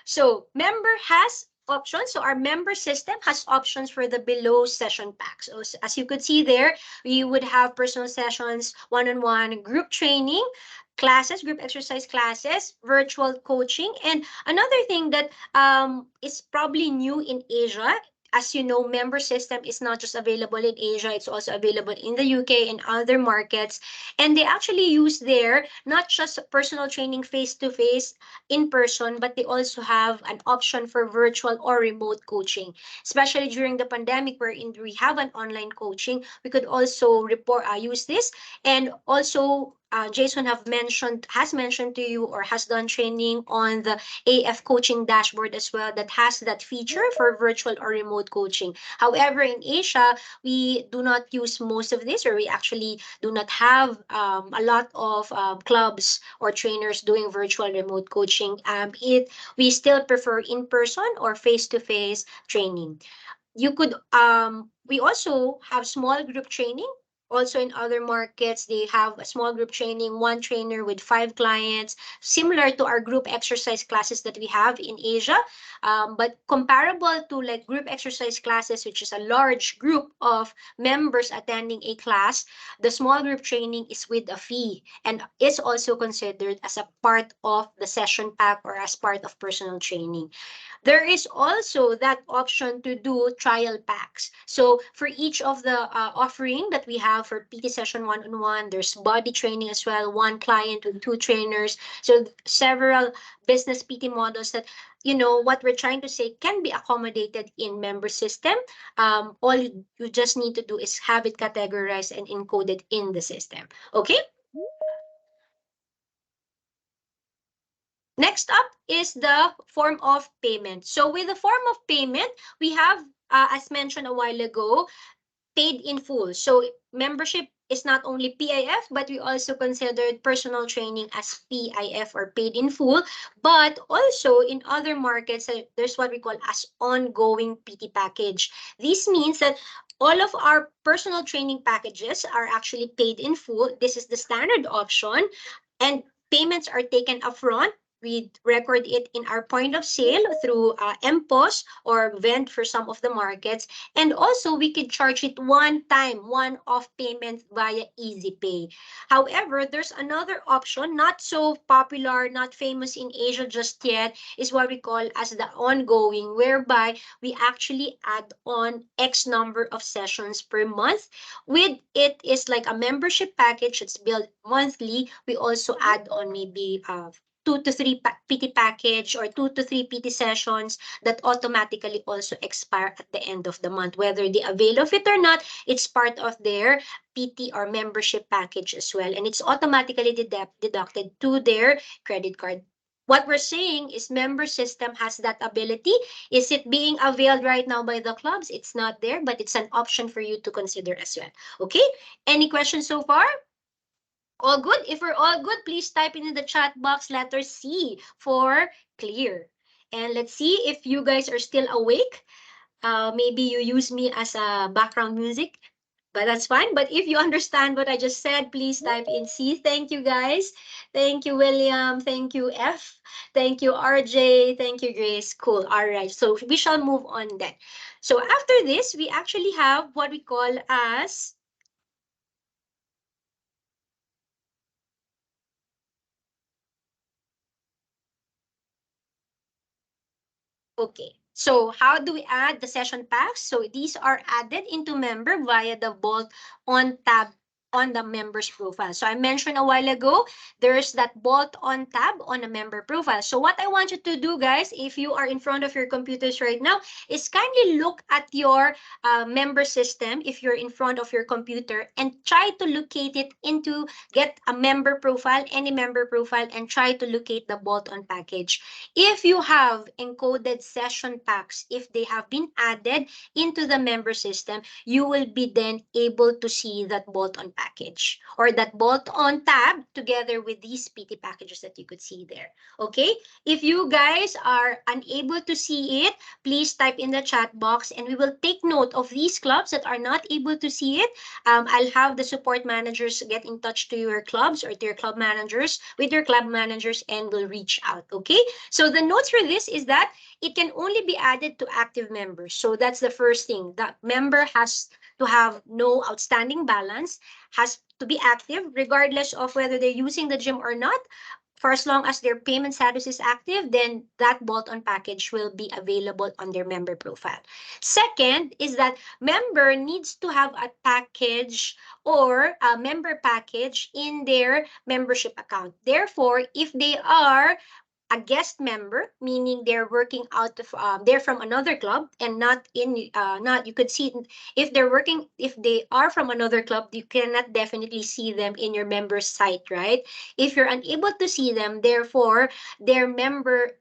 So member has options. So our member system has options for the below session packs. So as you could see there, we would have personal sessions, one-on-one, group training, classes, group exercise classes, virtual coaching. And another thing that is probably new in Asia, as you know, member system is not just available in Asia, it's also available in the UK and other markets. And they actually use there not just personal training face to face in person, but they also have an option for virtual or remote coaching. Especially during the pandemic, wherein we have an online coaching, we could also report use this. And also, Jason has mentioned to you or has done training on the AF coaching dashboard as well that has that feature for virtual or remote coaching. However, in Asia, we do not use most of this, or we actually do not have a lot of clubs or trainers doing virtual remote coaching. We still prefer in person or face to face training. You could We also have small group training. Also in other markets, they have a small group training, one trainer with 5 clients, similar to our group exercise classes that we have in Asia, but comparable to like group exercise classes, which is a large group of members attending a class. The small group training is with a fee and is also considered as a part of the session pack or as part of personal training. There is also that option to do trial packs. So for each of the offering that we have for PT session one-on-one, there's body training as well, one client with 2 trainers. So several business PT models that, what we're trying to say can be accommodated in member system. All you just need to do is have it categorized and encoded in the system. Okay. Next up is the form of payment. So with the form of payment, we have, as mentioned a while ago, paid in full. So membership is not only PIF, but we also considered personal training as PIF or paid in full. But also in other markets, there's what we call as ongoing PT package. This means that all of our personal training packages are actually paid in full. This is the standard option, and payments are taken upfront. We record it in our point of sale through MPOS or vend for some of the markets. And also, we could charge it one time, one-off payment via Easy Pay. However, there's another option, not so popular, not famous in Asia just yet, is what we call as the ongoing, whereby we actually add on X number of sessions per month. With it is like a membership package that's billed monthly. We also add on maybe 2 to 3 PT package or 2 to 3 PT sessions that automatically also expire at the end of the month. Whether they avail of it or not, it's part of their PT or membership package as well. And it's automatically deducted to their credit card. What we're saying is member system has that ability. Is it being availed right now by the clubs? It's not there, but it's an option for you to consider as well. Okay? Any questions so far? All good? If we're all good, please type in the chat box letter C for clear. And let's see if you guys are still awake. Maybe you use me as a background music, but that's fine. But if you understand what I just said, please type in C. Thank you, guys. Thank you, William. Thank you, F. Thank you, RJ. Thank you, Grace. Cool. All right. So we shall move on then. So after this, we actually have what we call as okay. So how do we add the session packs? So these are added into member via the bolt on tab on the member's profile. So I mentioned a while ago, there's that bolt on tab on the member profile. So what I want you to do, guys, if you are in front of your computers right now, is kindly look at your member system if you're in front of your computer and try to locate it into get a member profile, any member profile, and try to locate the bolt on package. If you have encoded session packs, if they have been added into the member system, you will be then able to see that bolt-on package or that bolt-on tab together with these PT packages that you could see there. Okay? If you guys are unable to see it, please type in the chat box and we will take note of these clubs that are not able to see it. I'll have the support managers get in touch to your clubs or to your club managers with your club managers and will reach out. Okay? So the notes for this is that it can only be added to active members. So that's the first thing. That member has to have no outstanding balance, has to be active regardless of whether they're using the gym or not. For as long as their payment status is active, then that bolt-on package will be available on their member profile. Second is that member needs to have a package or a member package in their membership account. Therefore, if they are a guest member, meaning they're working out of they're from another club and not in not you could see if they're working if they are from another club, you cannot definitely see them in your member site, right? If you're unable to see them, therefore their member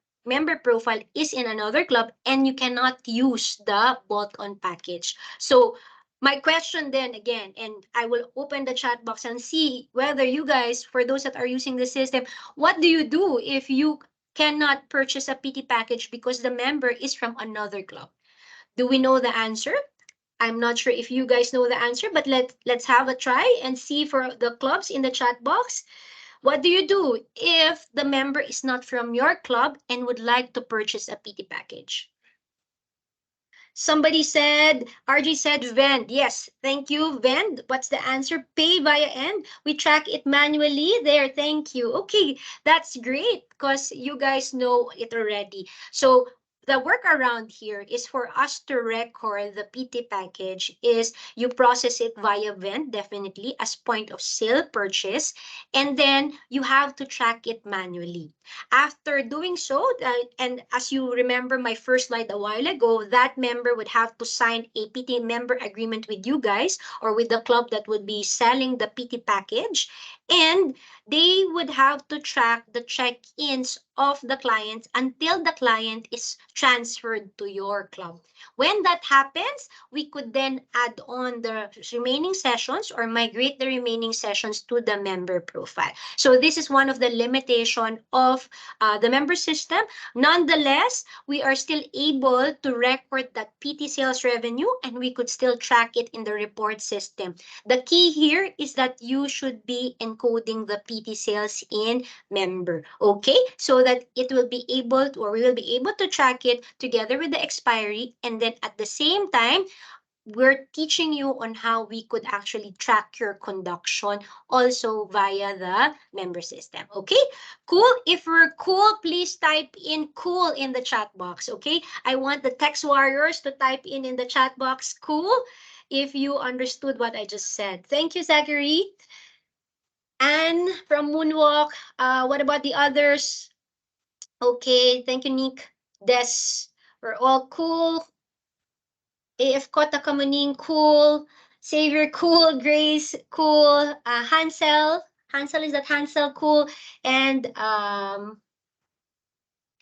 profile is in another club and you cannot use the bought on package. So my question then again, and I will open the chat box and see whether you guys, for those that are using the system, what do you do if you cannot purchase a PT package because the member is from another club? Do we know the answer? I'm not sure if you guys know the answer, but let's have a try and see for the clubs in the chat box. What do you do if the member is not from your club and would like to purchase a PT package? Somebody said, RG said vend. Yes, thank you, vend. What's the answer? Pay via end. We track it manually there. Thank you. Okay, that's great because you guys know it already. So the workaround here is for us to record the PT package is you process it via vend, definitely as point of sale purchase, and then you have to track it manually. After doing so, and as you remember my first slide a while ago, that member would have to sign a PT member agreement with you guys or with the club that would be selling the PT package. And they would have to track the check-ins of the clients until the client is transferred to your club. When that happens, we could then add on the remaining sessions or migrate the remaining sessions to the member profile. So this is one of the limitation of the member system. Nonetheless, we are still able to record that PT sales revenue and we could still track it in the report system. The key here is that you should be encoding the PT sales in member, okay? So that it will be able to, or we will be able to track it together with the expiry, and then at the same time, we're teaching you on how we could actually track your conduction also via the member system. Okay, cool. If we're cool, please type in cool in the chat box. Okay, I want the text warriors to type in the chat box cool if you understood what I just said. Thank you, Zachary. Anne from Moonwalk. What about the others? Okay, thank you, Nick. Des, we're all cool. AF Kota Kamuning, cool. Savior, cool. Grace, cool. Hansel. Hansel, is that Hansel? Cool. And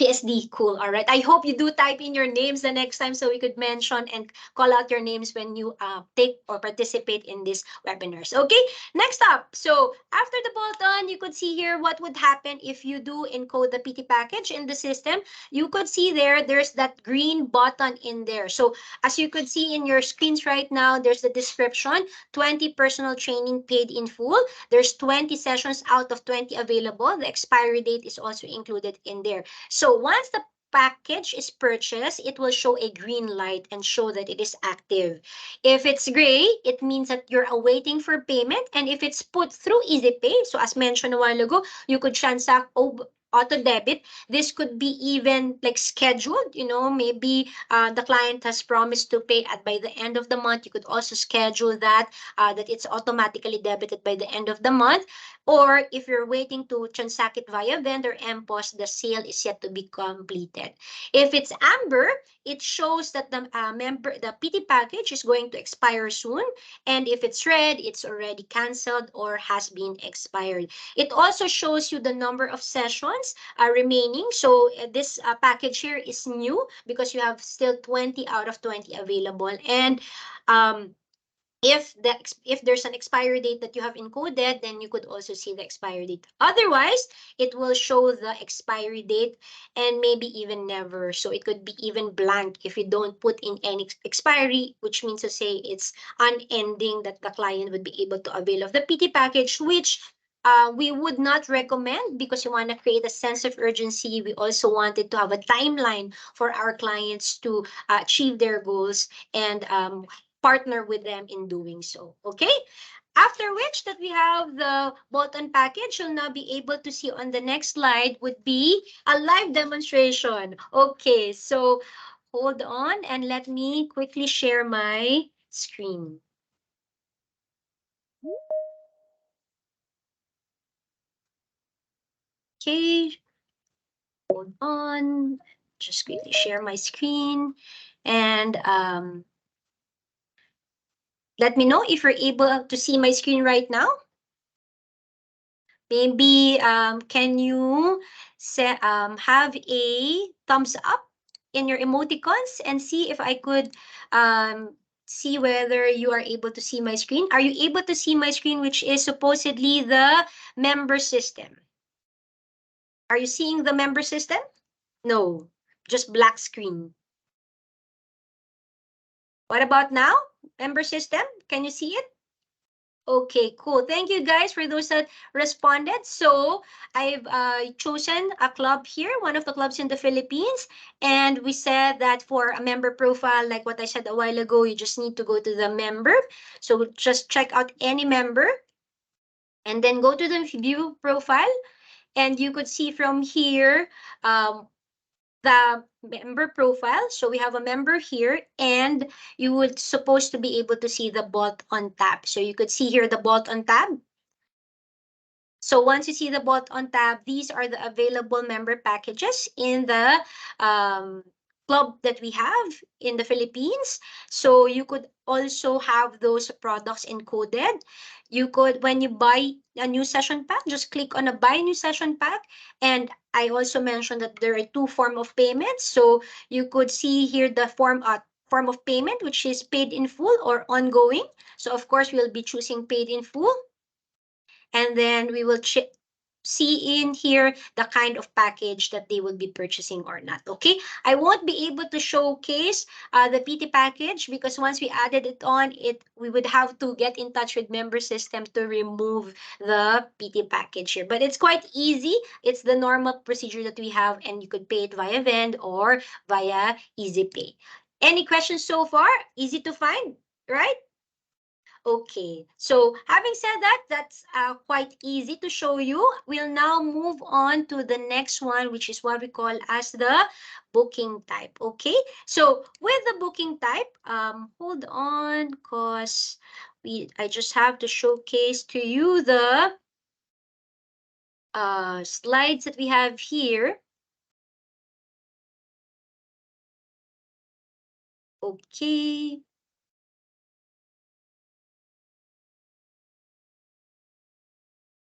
PSD, cool. All right. I hope you do type in your names the next time so we could mention and call out your names when you take or participate in these webinars. Okay, next up. So after the bolt-on, you could see here what would happen if you do encode the PT package in the system. You could see there's that green button in there. So as you could see in your screens right now, there's the description, 20 personal training paid in full. There's 20 sessions out of 20 available. The expiry date is also included in there. So once the package is purchased, it will show a green light and show that it is active. If it's gray, it means that you're awaiting for payment. And if it's put through EasyPay, so as mentioned a while ago, you could transact auto debit. This could be even like scheduled, maybe the client has promised to pay at by the end of the month. You could also schedule that it's automatically debited by the end of the month. Or if you're waiting to transact it via vendor MPOS, the sale is yet to be completed. If it's amber, it shows that the PT package is going to expire soon. And if it's red, it's already canceled or has been expired. It also shows you the number of sessions remaining. So this package here is new because you have still 20 out of 20 available. And um, if there's an expiry date that you have encoded, then you could also see the expiry date. Otherwise, it will show the expiry date and maybe even never. So it could be even blank if you don't put in any expiry, which means to say it's unending, that the client would be able to avail of the PT package, which we would not recommend because you want to create a sense of urgency. We also wanted to have a timeline for our clients to achieve their goals and partner with them in doing so. Okay. After which that we have the bolt-on package, you'll now be able to see on the next slide would be a live demonstration. Okay, so hold on and let me quickly share my screen. Okay, hold on. Just quickly share my screen and let me know if you're able to see my screen right now. Maybe can you have a thumbs up in your emoticons and see if I could see whether you are able to see my screen. Are you able to see my screen, which is supposedly the member system? Are you seeing the member system? No, just black screen. What about now? Member system, can you see it? Okay, cool. Thank you guys for those that responded. So I've chosen a club here, one of the clubs in the Philippines. And we said that for a member profile, like what I said a while ago, you just need to go to the member. So just check out any member and then go to the view profile. And you could see from here the member profile. So we have a member here and you would supposed to be able to see the bolt on tab. So you could see here the bolt on tab. So once you see the bolt-on tab, these are the available member packages in the um, club that we have in the Philippines. So you could also have those products encoded. You could, when you buy a new session pack, just click on a buy new session pack. And I also mentioned that there are two forms of payments. So you could see here the form of payment, which is paid in full or ongoing. So of course, we'll be choosing paid in full, and then we will see in here the kind of package that they will be purchasing or not. Okay, I won't be able to showcase the PT package because once we added it on, we would have to get in touch with member system to remove the PT package here. But it's quite easy. It's the normal procedure that we have, and you could pay it via Vend or via Easy Pay. Any questions so far? Easy to find, right? Okay, so having said that, that's quite easy to show you. We'll now move on to the next one, which is what we call as the booking type. Okay, so with the booking type, hold on, cause I just have to showcase to you the slides that we have here. Okay.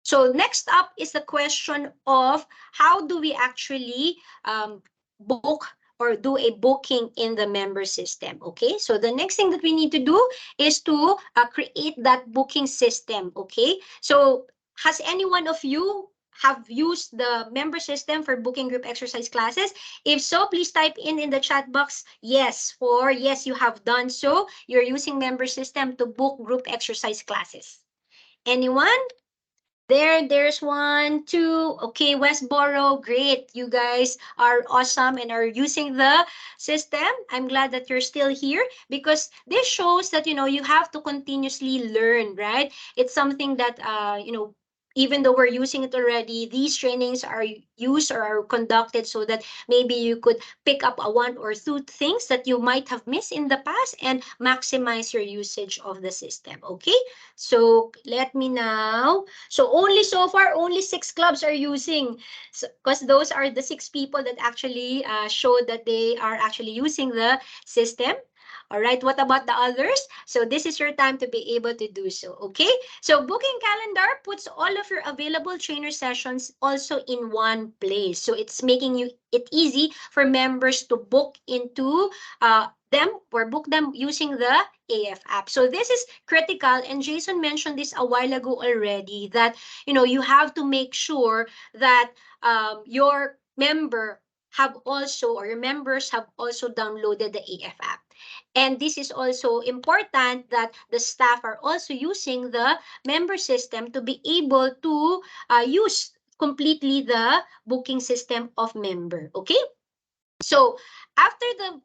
So next up is the question of how do we actually book or do a booking in the member system. Okay, so the next thing that we need to do is to create that booking system. Okay, so has any one of you have used the member system for booking group exercise classes? If so, please type in the chat box yes, for yes, you have done so. You're using member system to book group exercise classes. Anyone? There's one, two. Okay, Westboro, great. You guys are awesome and are using the system. I'm glad that you're still here because this shows that, you have to continuously learn, right? It's something that, even though we're using it already, these trainings are used or are conducted so that maybe you could pick up a one or two things that you might have missed in the past and maximize your usage of the system. Okay, so let me now. So only so far, only 6 clubs are using, because those are the 6 people that actually showed that they are actually using the system. All right, what about the others? So this is your time to be able to do so, okay? So booking calendar puts all of your available trainer sessions also in one place. So it's making it easy for members to book into them or book them using the AF app. So this is critical, and Jason mentioned this a while ago already, that you have to make sure that your member have also, or your members have also downloaded the AF app. And this is also important that the staff are also using the member system to be able to use completely the booking system of member. Okay, so after the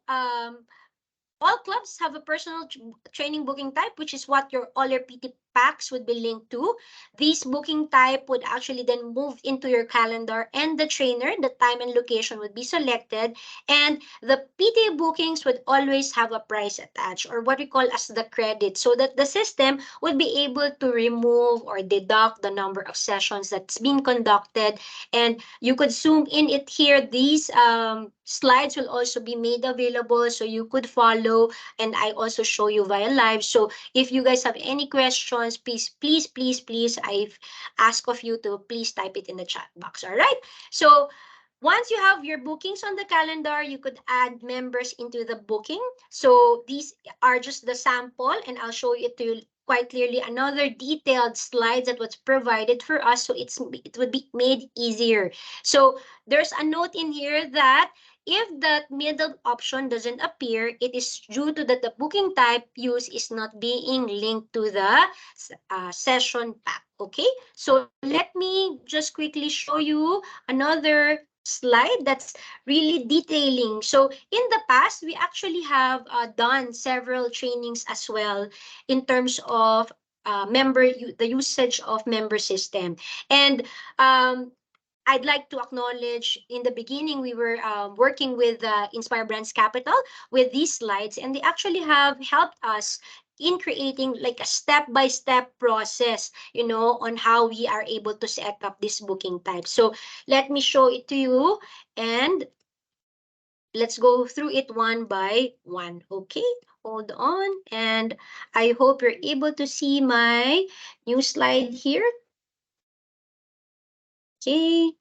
all clubs have a personal training booking type, which is what all your PT packs would be linked to. This booking type would actually then move into your calendar, and the trainer, the time and location would be selected, and the PTA bookings would always have a price attached, or what we call as the credit, so that the system would be able to remove or deduct the number of sessions that's being conducted. And you could zoom in it here. These slides will also be made available so you could follow, and I also show you via live. So if you guys have any questions, please, I've asked of you to please type it in the chat box. All right. So once you have your bookings on the calendar, you could add members into the booking. So these are just the sample, and I'll show it to you quite clearly another detailed slides that was provided for us, so it would be made easier. So there's a note in here that if that middle option doesn't appear, it is due to that the booking type used is not being linked to the session pack. Okay, so let me just quickly show you another slide that's really detailing. So in the past, we actually have done several trainings as well in terms of the usage of member system. And I'd like to acknowledge in the beginning, we were working with Inspire Brands Capital with these slides, and they actually have helped us in creating like a step-by-step process, on how we are able to set up this booking type. So let me show it to you, and let's go through it one by one. Okay, hold on. And I hope you're able to see my new slide here. Okay.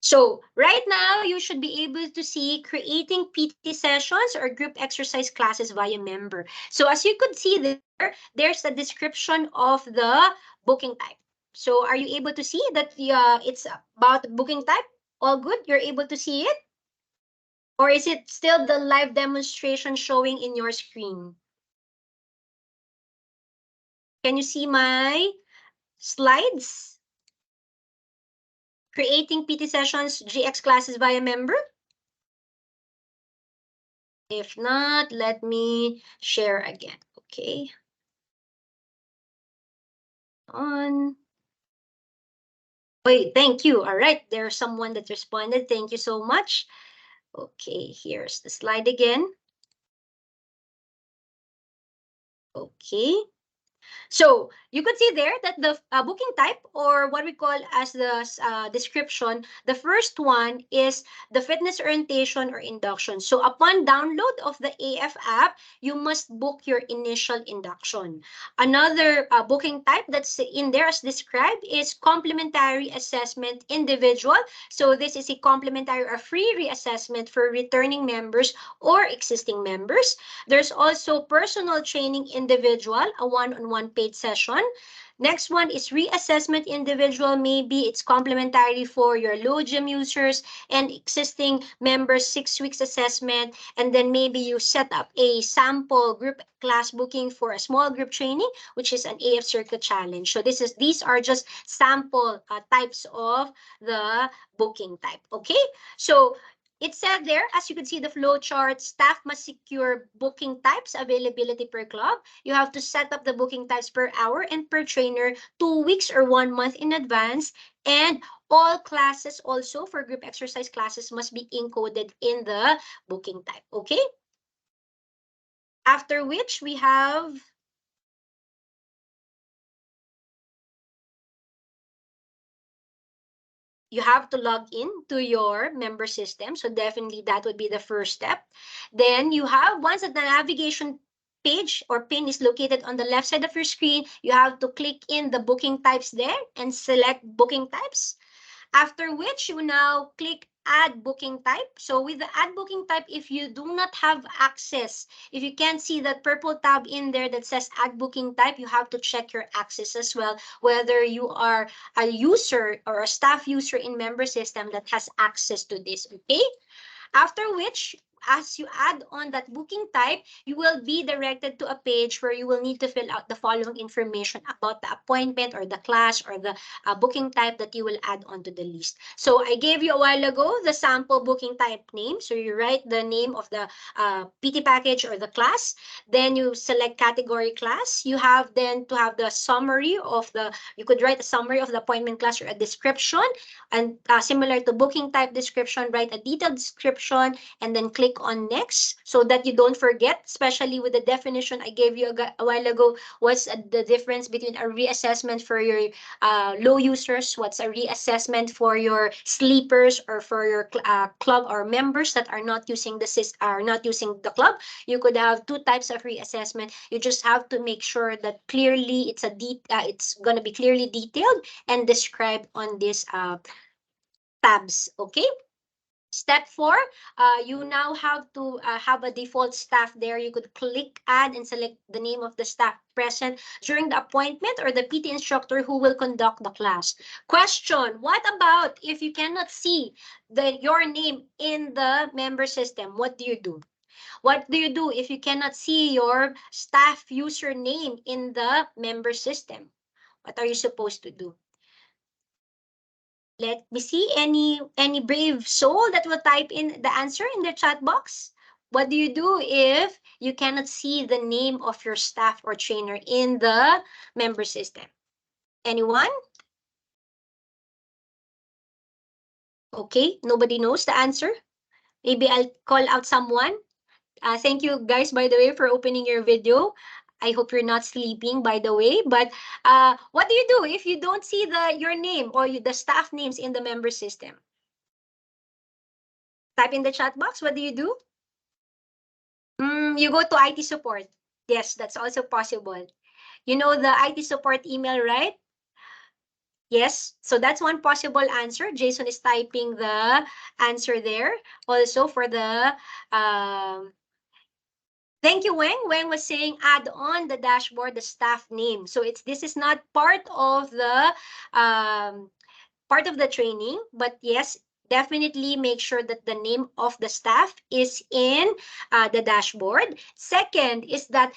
So right now, you should be able to see creating PT sessions or group exercise classes via member. So as you could see there, there's a description of the booking type. So are you able to see that it's about booking type? All good? You're able to see it? Or is it still the live demonstration showing in your screen? Can you see my slides? Creating PT sessions, GX classes via member? If not, let me share again. Okay. On. Wait, thank you. All right. There's someone that responded. Thank you so much. Okay, here's the slide again. Okay. So you could see there that the booking type, or what we call as the description, the first one is the fitness orientation or induction. So upon download of the AF app, you must book your initial induction. Another booking type that's in there as described is complementary assessment individual. So this is a complimentary or free reassessment for returning members or existing members. There's also personal training individual, a one-on-one paid session. Next one is reassessment individual. Maybe it's complementary for your low gym users and existing members, 6 weeks assessment. And then maybe you set up a sample group class booking for a small group training, which is an AF Circuit Challenge. So these are just sample types of the booking type. Okay, so it said there, as you can see the flow chart, staff must secure booking types, availability per club. You have to set up the booking types per hour and per trainer 2 weeks or 1 month in advance. And all classes also for group exercise classes must be encoded in the booking type. Okay? After which we have you have to log in to your member system. So definitely that would be the first step. Then you have, once that the navigation page or pin is located on the left side of your screen, you have to click in the booking types there and select booking types. After which you now click add booking type. So with the add booking type, if you do not have access, if you can't see that purple tab in there that says add booking type, you have to check your access as well, whether you are a user or a staff user in member system that has access to this. Okay. After which, as you add on that booking type, you will be directed to a page where you will need to fill out the following information about the appointment or the class or the booking type that you will add onto the list. So I gave you a while ago the sample booking type name. So you write the name of the PT package or the class. Then you select category class. You have then to have the summary of the, you could write a summary of the appointment class or a description. And similar to booking type description, write a detailed description and then click on next so that you don't forget, especially with the definition I gave you a while ago. What's the difference between a reassessment for your low users, what's a reassessment for your sleepers or for your club or members that are not using are not using the club. You could have two types of reassessment. You just have to make sure that clearly it's going to be clearly detailed and described on this tabs. Okay. Step 4, you now have to have a default staff there. You could click add and select the name of the staff present during the appointment or the PT instructor who will conduct the class. Question, what about if you cannot see your name in the member system? What do you do? What do you do if you cannot see your staff username in the member system? What are you supposed to do? Let me see any brave soul that will type in the answer in the chat box. What do you do if you cannot see the name of your staff or trainer in the member system? Anyone? Okay, nobody knows the answer. Maybe I'll call out someone. Thank you guys, by the way, for opening your video. I hope you're not sleeping, by the way. But what do you do if you don't see your name or the staff names in the member system? Type in the chat box. What do you do? You go to IT support. Yes, that's also possible. You know the IT support email, right? Yes, so that's one possible answer. Jason is typing the answer there. Also for the thank you, Weng. Weng was saying add on the dashboard the staff name. So this is not um, part of the training, but yes, definitely make sure that the name of the staff is in the dashboard. Second is that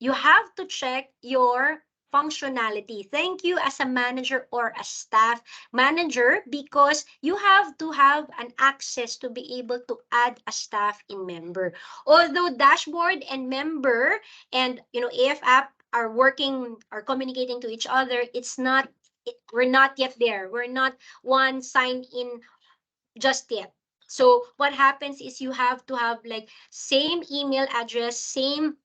you have to check your functionality. Thank you as a manager or a staff manager, because you have to have an access to be able to add a staff in member. Although dashboard and member and AF app are working, are communicating to each other, we're not yet there. We're not one sign in just yet. So what happens is you have to have like same email address, same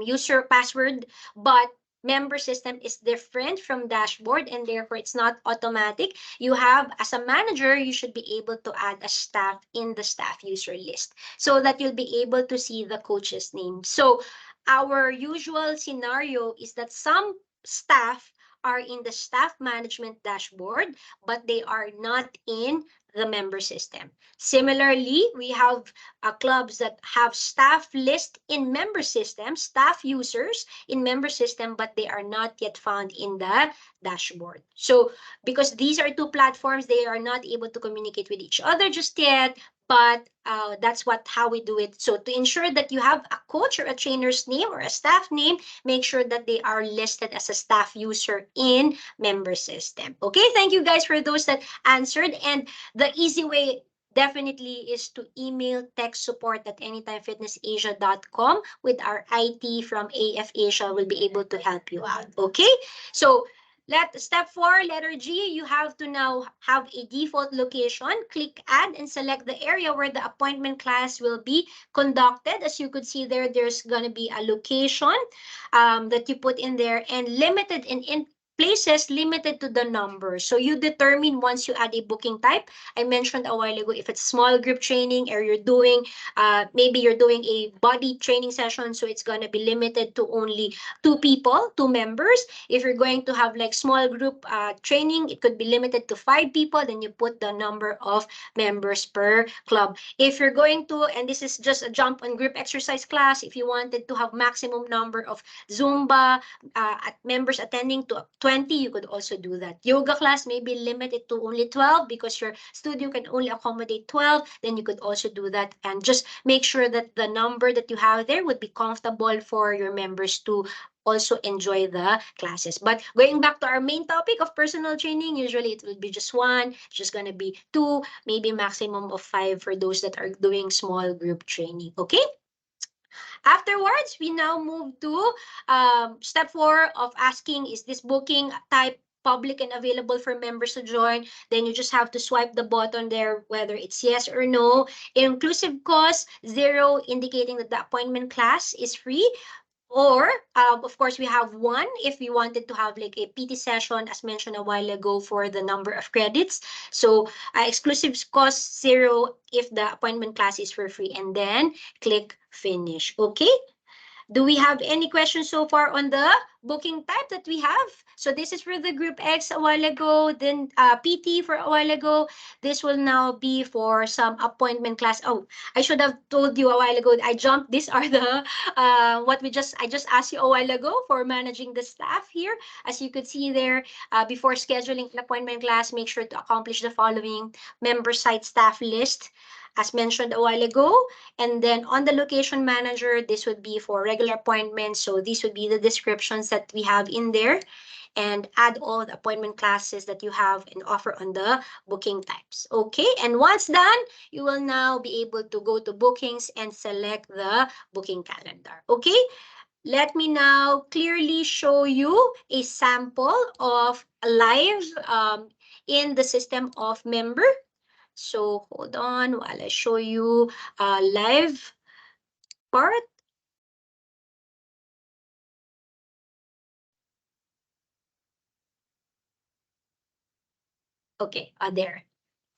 user password, but member system is different from dashboard and therefore it's not automatic. You have, as a manager, you should be able to add a staff in the staff user list so that you'll be able to see the coach's name. So our usual scenario is that some staff are in the staff management dashboard, but they are not in the member system. Similarly, we have clubs that have staff list in member system, staff users in member system, but they are not yet found in the dashboard. So because these are two platforms, they are not able to communicate with each other just yet, but that's how we do it. So to ensure that you have a coach or a trainer's name or a staff name, make sure that they are listed as a staff user in member system. Okay, thank you guys for those that answered. And the easy way definitely is to email tech support at anytimefitnessasia.com with our IT from AF Asia will be able to help you out. Okay, so step 4, letter G, you have to now have a default location. Click add and select the area where the appointment class will be conducted. As you could see there, there's going to be a location that you put in there, and limited in places limited to the number. So you determine once you add a booking type. I mentioned a while ago, if it's small group training or you're doing, maybe you're doing a body training session, so it's going to be limited to only 2 people, 2 members. If you're going to have like small group training, it could be limited to 5 people, then you put the number of members per club. If you're going to, and this is just a jump on group exercise class, if you wanted to have maximum number of Zumba members attending to 20, you could also do that. Yoga class, maybe limit it to only 12 because your studio can only accommodate 12. Then you could also do that, and just make sure that the number that you have there would be comfortable for your members to also enjoy the classes. But going back to our main topic of personal training, usually it will be just one, just gonna be two, maybe maximum of five for those that are doing small group training. Okay? Afterwards, we now move to step 4 of asking, is this booking type public and available for members to join? Then you just have to swipe the button there, whether it's yes or no. Inclusive cost, 0, indicating that the appointment class is free. Or, of course, we have 1 if we wanted to have like a PT session, as mentioned a while ago, for the number of credits. So, exclusive cost 0 if the appointment class is for free. And then click finish. Okay? Do we have any questions so far on the booking type that we have? So this is for the group X a while ago, then PT for a while ago. This will now be for some appointment class. Oh, I should have told you a while ago. I jumped. These are the what I just asked you a while ago for managing the staff here. As you could see there, before scheduling an appointment class, make sure to accomplish the following: member site staff list, as mentioned a while ago. And then on the location manager, this would be for regular appointments. So these would be the descriptions that we have in there, and add all the appointment classes that you have and offer on the booking types. Okay, and once done, you will now be able to go to bookings and select the booking calendar. Okay, let me now clearly show you a sample of live in the system of Member. So hold on while I show you a live part. Okay, there.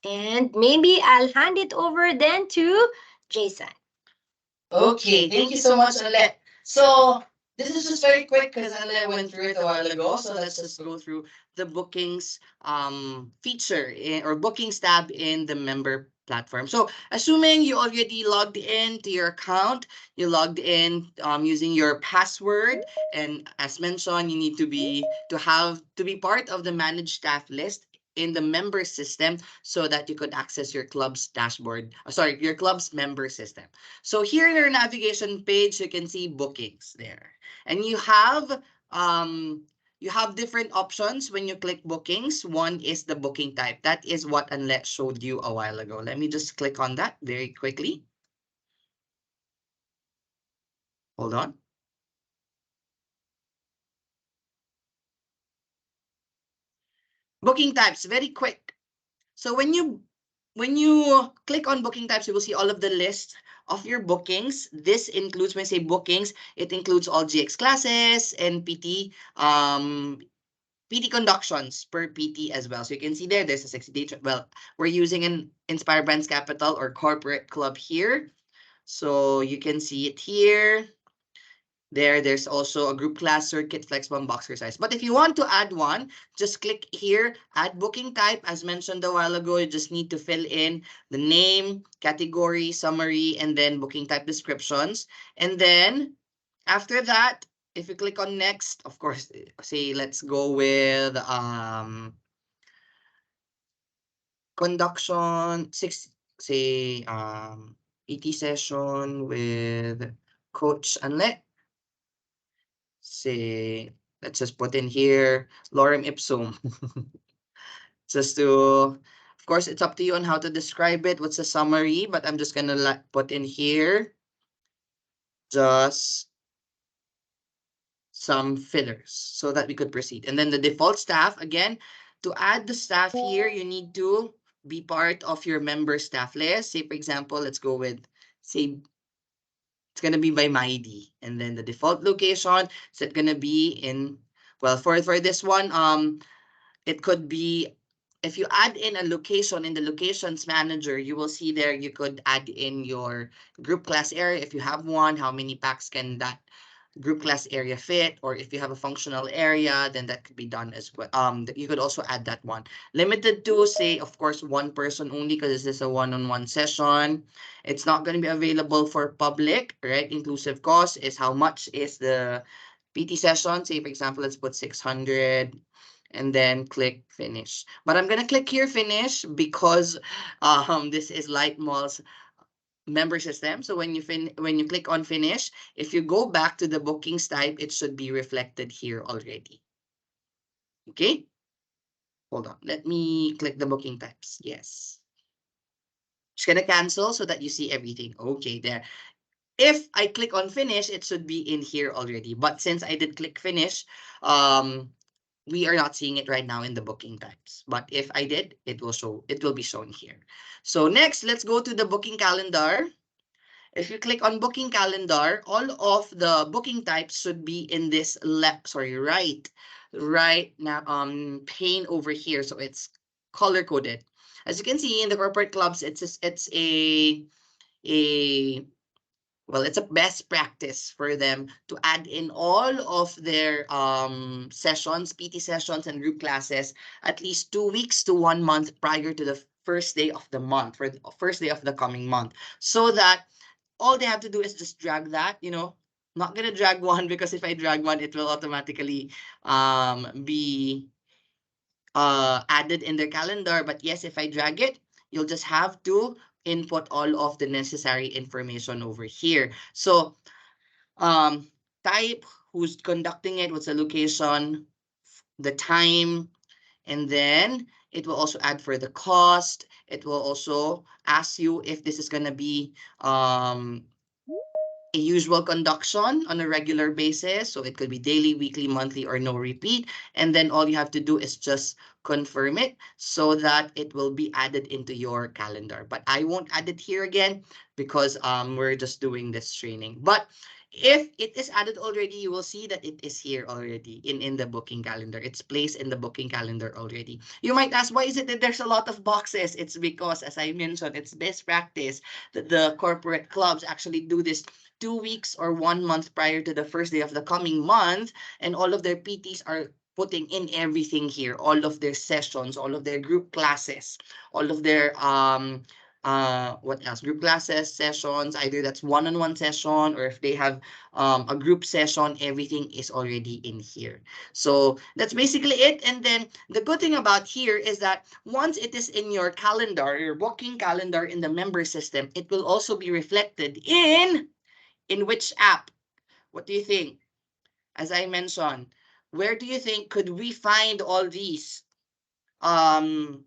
And maybe I'll hand it over then to Jason. Okay, thank you so much, Ale. So this is just very quick because Ale went through it a while ago. So let's just go through the bookings feature or bookings tab in the member platform. So assuming you already logged in to your account, you logged in using your password, and as mentioned, you need to be part of the managed staff list in the member system so that you could access your club's dashboard. Sorry, your club's member system. So here in our navigation page, you can see bookings there. And you have different options when you click bookings. One is the booking type. That is what Anlet showed you a while ago. Let me just click on that very quickly. Hold on. Booking types, very quick. So when you click on booking types, you will see all of the list of your bookings. This includes, when I say bookings, it includes all GX classes and PT conductions per PT as well. So you can see there's a 60-day. Well, we're using an Inspire Brands Capital or corporate club here. So you can see it here. There's also a group class, circuit, flex bomb, box exercise. But if you want to add one, just click here, add booking type. As mentioned a while ago, you just need to fill in the name, category, summary, and then booking type descriptions. And then after that, if you click on next, of course, say let's go with conduction, say PT session with Coach Anlet. Say, let's just put in here lorem ipsum. Just to, of course, it's up to you on how to describe it. What's the summary? But I'm just gonna put in here just some fillers so that we could proceed. And then the default staff, again, to add the staff here, you need to be part of your member staff list. Say, for example, let's go with, say, it's going to be by MyD. And then the default location, is it going to be in, well, for this one, it could be, if you add in a location in the locations manager, you will see there you could add in your group class area. If you have one, how many packs can that group class area fit? Or if you have a functional area, then that could be done as well. You could also add that one. Limited to, say, of course, one person only, because this is a one-on-one session. It's not going to be available for public, right? Inclusive cost is how much is the PT session, say for example, let's put 600 and then click finish. But I'm gonna click here finish because this is Light Mall's member system. So when you click on finish, if you go back to the bookings type, it should be reflected here already. Okay, hold on. Let me click the booking types. Yes. Just gonna cancel so that you see everything. Okay, there. If I click on finish, it should be in here already. But since I did click finish, we are not seeing it right now in the booking types. But if I did, it will be shown here. So next, let's go to the booking calendar. If you click on booking calendar, all of the booking types should be in this right now pane over here. So it's color coded. As you can see in the corporate clubs, it's a it's a best practice for them to add in all of their sessions, PT sessions and group classes at least 2 weeks to 1 month prior to the first day of the month, for the first day of the coming month, so that all they have to do is just drag that, not gonna drag one because if I drag one, it will automatically be added in their calendar. But yes, if I drag it, you'll just have to input all of the necessary information over here. So um, type, who's conducting it, what's the location, the time, and then it will also add for the cost. It will also ask you if this is going to be a usual conduction on a regular basis. So it could be daily, weekly, monthly, or no repeat. And then all you have to do is just confirm it so that it will be added into your calendar. But I won't add it here again because we're just doing this training. But if it is added already, you will see that it is here already in the booking calendar. It's placed in the booking calendar already. You might ask, why is it that there's a lot of boxes? It's because, as I mentioned, it's best practice that the corporate clubs actually do this 2 weeks or 1 month prior to the first day of the coming month, and all of their PTs are putting in everything here, all of their sessions, all of their group classes, all of their what else, group classes, sessions, either that's one-on-one session or if they have a group session, everything is already in here. So that's basically it. And then the good thing about here is that once it is in your calendar, your booking calendar in the member system, it will also be reflected in which app? What do you think? As I mentioned, where do you think could we find all these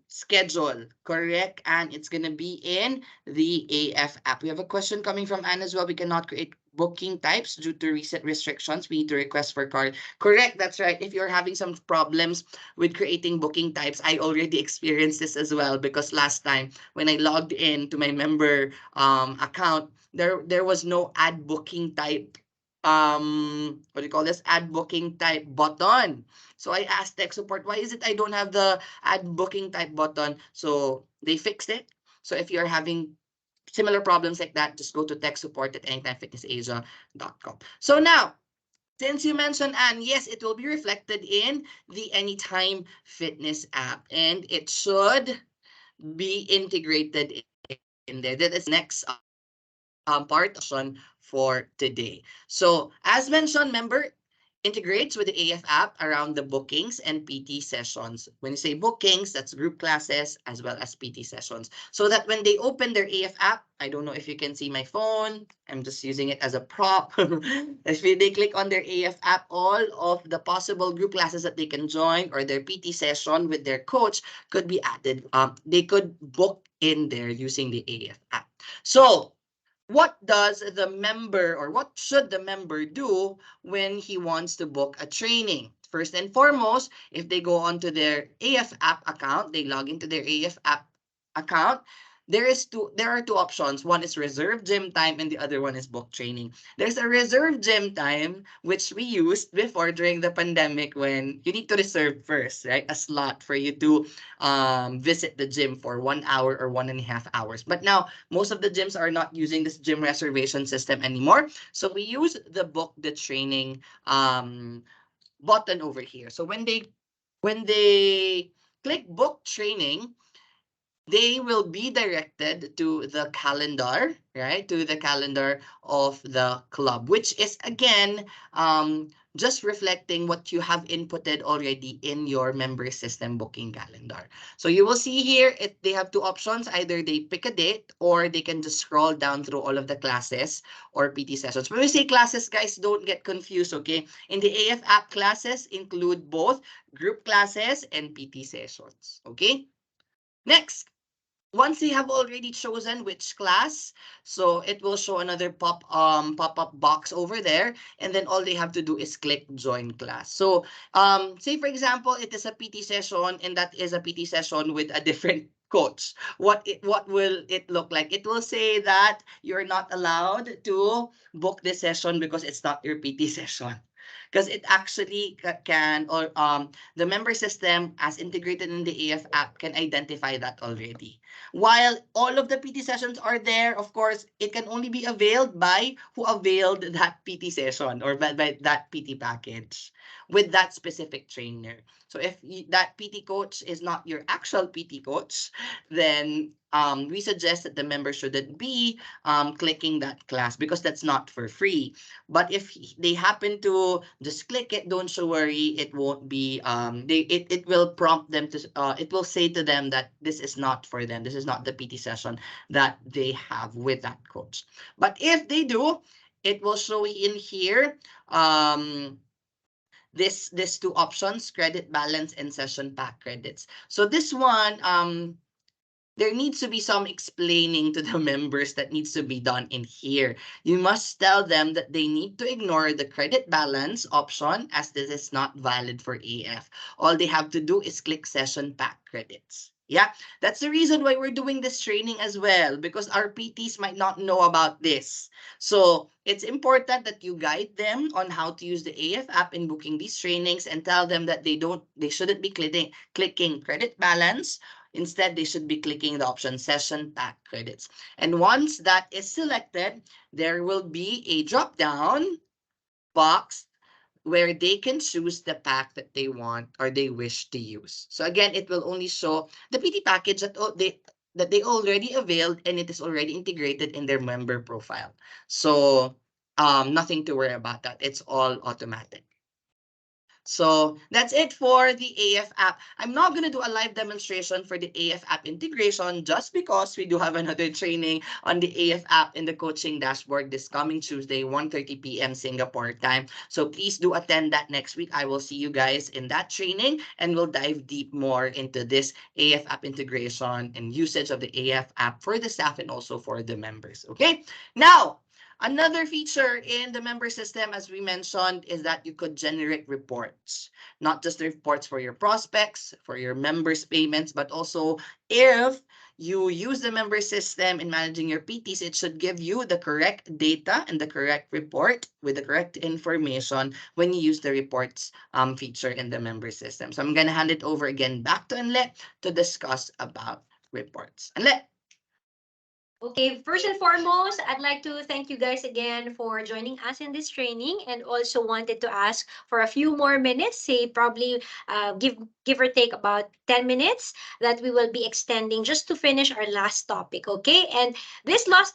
schedule? Correct, and it's gonna be in the AF app. We have a question coming from Anne as well. We cannot create booking types due to recent restrictions. We need to request for card. Correct, that's right. If you're having some problems with creating booking types, I already experienced this as well, because last time when I logged in to my member account, there was no add booking type, what do you call this, add booking type button. So I asked tech support, why is it I don't have the add booking type button? So they fixed it. So if you're having similar problems like that, just go to tech support at anytimefitnessasia.com. So now, since you mentioned, Anne, yes, it will be reflected in the Anytime Fitness app, and it should be integrated in there. That is the next part of discussion for today. So as mentioned, member integrates with the AF app around the bookings and PT sessions. When you say bookings, that's group classes as well as PT sessions. So that when they open their AF app, I don't know if you can see my phone. I'm just using it as a prop. If they click on their AF app, all of the possible group classes that they can join or their PT session with their coach could be added. They could book in there using the AF app. So what does the member, or what should the member do when he wants to book a training? First and foremost, if they go onto their AF app account, they log into their AF app account, there are two options. One is reserve gym time and the other one is book training. There's a reserve gym time which we used before during the pandemic, when you need to reserve first, right? A slot for you to visit the gym for 1 hour or 1.5 hours. But now most of the gyms are not using this gym reservation system anymore. So we use the book the training button over here. So when they click book training, they will be directed to the calendar, right? To the calendar of the club, which is again just reflecting what you have inputted already in your member system booking calendar. So you will see here, they have two options. Either they pick a date or they can just scroll down through all of the classes or PT sessions. When we say classes, guys, don't get confused, okay? In the AF app, classes include both group classes and PT sessions, okay? Next, once you have already chosen which class, so it will show another pop-up box over there, and then all they have to do is click join class. So say for example it is a PT session, and that is a PT session with a different coach. What will it look like? It will say that you're not allowed to book this session because it's not your PT session. Because it actually can, or the member system as integrated in the AF app can identify that already. While all of the PT sessions are there, of course, it can only be availed by who availed that PT session, or by that PT package with that specific trainer. So if that PT coach is not your actual PT coach, then we suggest that the member shouldn't be clicking that class because that's not for free. But if they happen to just click it, don't you worry, it won't be it will prompt them to it will say to them that this is not for them. This is not the PT session that they have with that coach. But if they do, it will show in here this two options: credit balance and session pack credits. So this one, there needs to be some explaining to the members that needs to be done in here. You must tell them that they need to ignore the credit balance option, as this is not valid for AF. All they have to do is click session pack credits. Yeah, that's the reason why we're doing this training as well, because our PTs might not know about this. So it's important that you guide them on how to use the AF app in booking these trainings, and tell them that they shouldn't be clicking credit balance. Instead, they should be clicking the option session pack credits. And once that is selected, there will be a drop down box where they can choose the pack that they want or they wish to use. So again, it will only show the PT package that they already availed, and it is already integrated in their member profile. So nothing to worry about that. It's all automatic. So that's it for the AF app. I'm not going to do a live demonstration for the AF app integration, just because we do have another training on the AF app in the coaching dashboard this coming Tuesday, 1:30 p.m. Singapore time. So please do attend that next week. I will see you guys in that training, and we'll dive deep more into this AF app integration and usage of the AF app for the staff and also for the members. Okay. Now, another feature in the member system, as we mentioned, is that you could generate reports. Not just the reports for your prospects, for your members' payments, but also if you use the member system in managing your PTs, it should give you the correct data and the correct report with the correct information when you use the reports feature in the member system. So I'm going to hand it over again back to Anle to discuss about reports. Anle. Okay, first and foremost, I'd like to thank you guys again for joining us in this training, and also wanted to ask for a few more minutes, say probably give or take about 10 minutes, that we will be extending just to finish our last topic, okay? And this last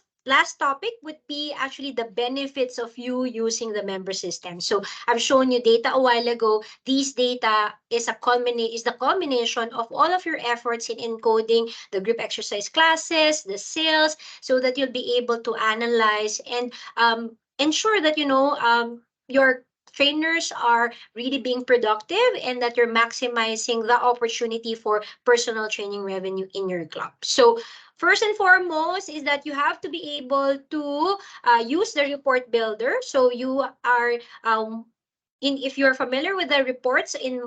topic would be actually the benefits of you using the member system. So I've shown you data a while ago. These data is the culmination of all of your efforts in encoding the group exercise classes, the sales, so that you'll be able to analyze and ensure that your trainers are really being productive, and that you're maximizing the opportunity for personal training revenue in your club. So first and foremost is that you have to be able to use the report builder. So you are if you're familiar with the reports in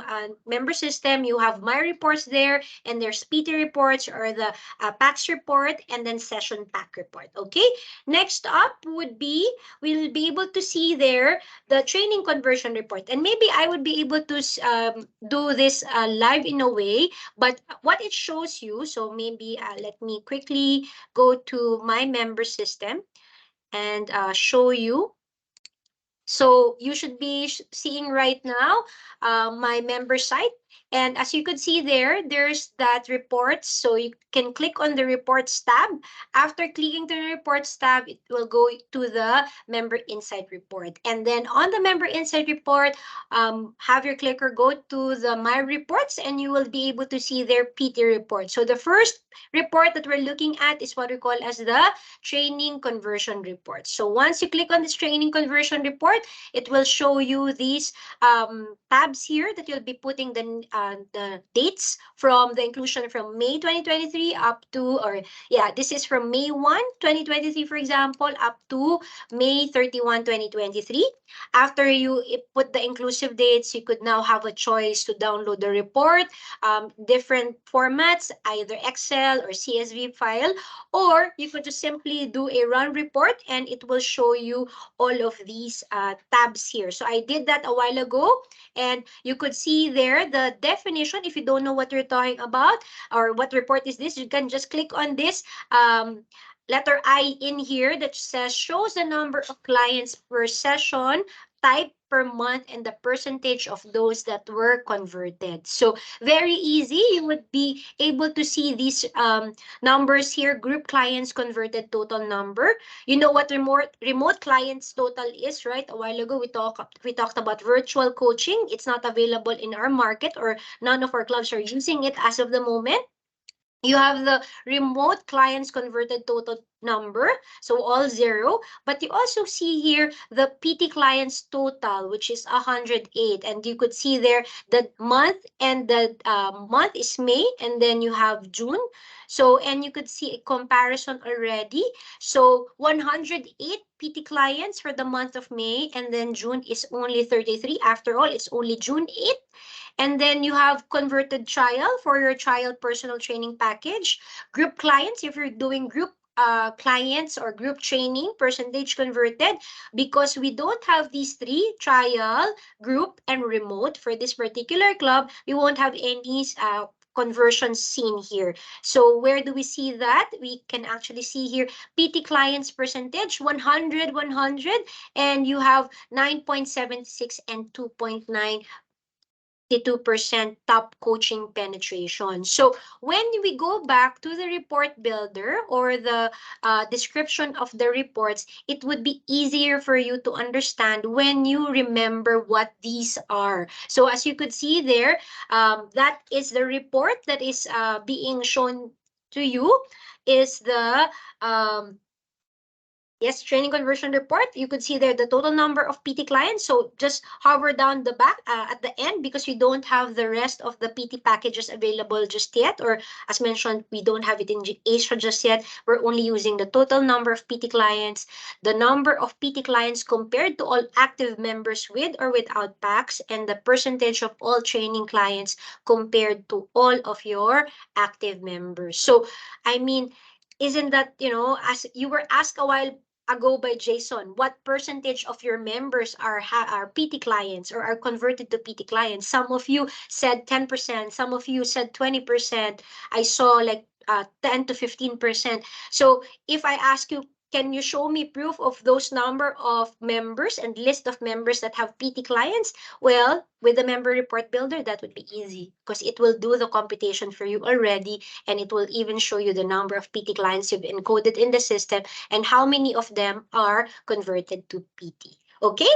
member system, you have my reports there, and there's PT reports, or the PAX report, and then session pack report. Okay. Next up would be, we'll be able to see there the training conversion report, and maybe I would be able to do this live in a way, but what it shows you. So maybe let me quickly go to my member system and show you. So you should be seeing right now my member site. And as you could see there, there's that reports. So you can click on the reports tab. After clicking the reports tab, it will go to the member insight report. And then on the member insight report, have your clicker go to the my reports, and you will be able to see their PT report. So the first report that we're looking at is what we call as the training conversion report. So once you click on this training conversion report, it will show you these tabs here that you'll be putting the dates from the inclusion from May 2023 up to, or yeah, this is from May 1, 2023, for example, up to May 31, 2023. After you put the inclusive dates, you could now have a choice to download the report, different formats, either Excel or CSV file, or you could just simply do a run report and it will show you all of these tabs here. So I did that a while ago, and you could see there the definition. If you don't know what you're talking about or what report is this, you can just click on this letter I in here that says shows the number of clients per session, type per month, and the percentage of those that were converted. So very easy. You would be able to see these numbers here: group clients converted total number. You know what remote clients total is, right? A while ago we talked about virtual coaching. It's not available in our market, or none of our clubs are using it as of the moment. You have the remote clients converted total number, so all zero. But you also see here the PT clients total, which is 108. And you could see there the month, and the month is May, and then you have June. So, and you could see a comparison already. So 108 PT clients for the month of May, and then June is only 33. After all, it's only June 8th. And then you have converted trial for your trial personal training package. Group clients, if you're doing group clients or group training, percentage converted. Because we don't have these three, trial, group, and remote, for this particular club, we won't have any conversions seen here. So where do we see that? We can actually see here PT clients percentage 100, 100, and you have 9.76 and 2.9 52% top coaching penetration. So when we go back to the report builder, or the description of the reports, it would be easier for you to understand when you remember what these are. So as you could see there, that is the report that is being shown to you, is the um, yes, training conversion report. You could see there the total number of PT clients. So just hover down the back at the end, because we don't have the rest of the PT packages available just yet. Or as mentioned, we don't have it in Asia just yet. We're only using the total number of PT clients, the number of PT clients compared to all active members with or without packs, and the percentage of all training clients compared to all of your active members. So, I mean, isn't that, as you were asked a while ago by Jason, what percentage of your members are PT clients or are converted to PT clients? Some of you said 10%, some of you said 20%. I saw like 10 to 15%. So if I ask you, can you show me proof of those number of members and list of members that have PT clients? Well, with the member report builder, that would be easy, because it will do the computation for you already, and it will even show you the number of PT clients you've encoded in the system and how many of them are converted to PT. Okay?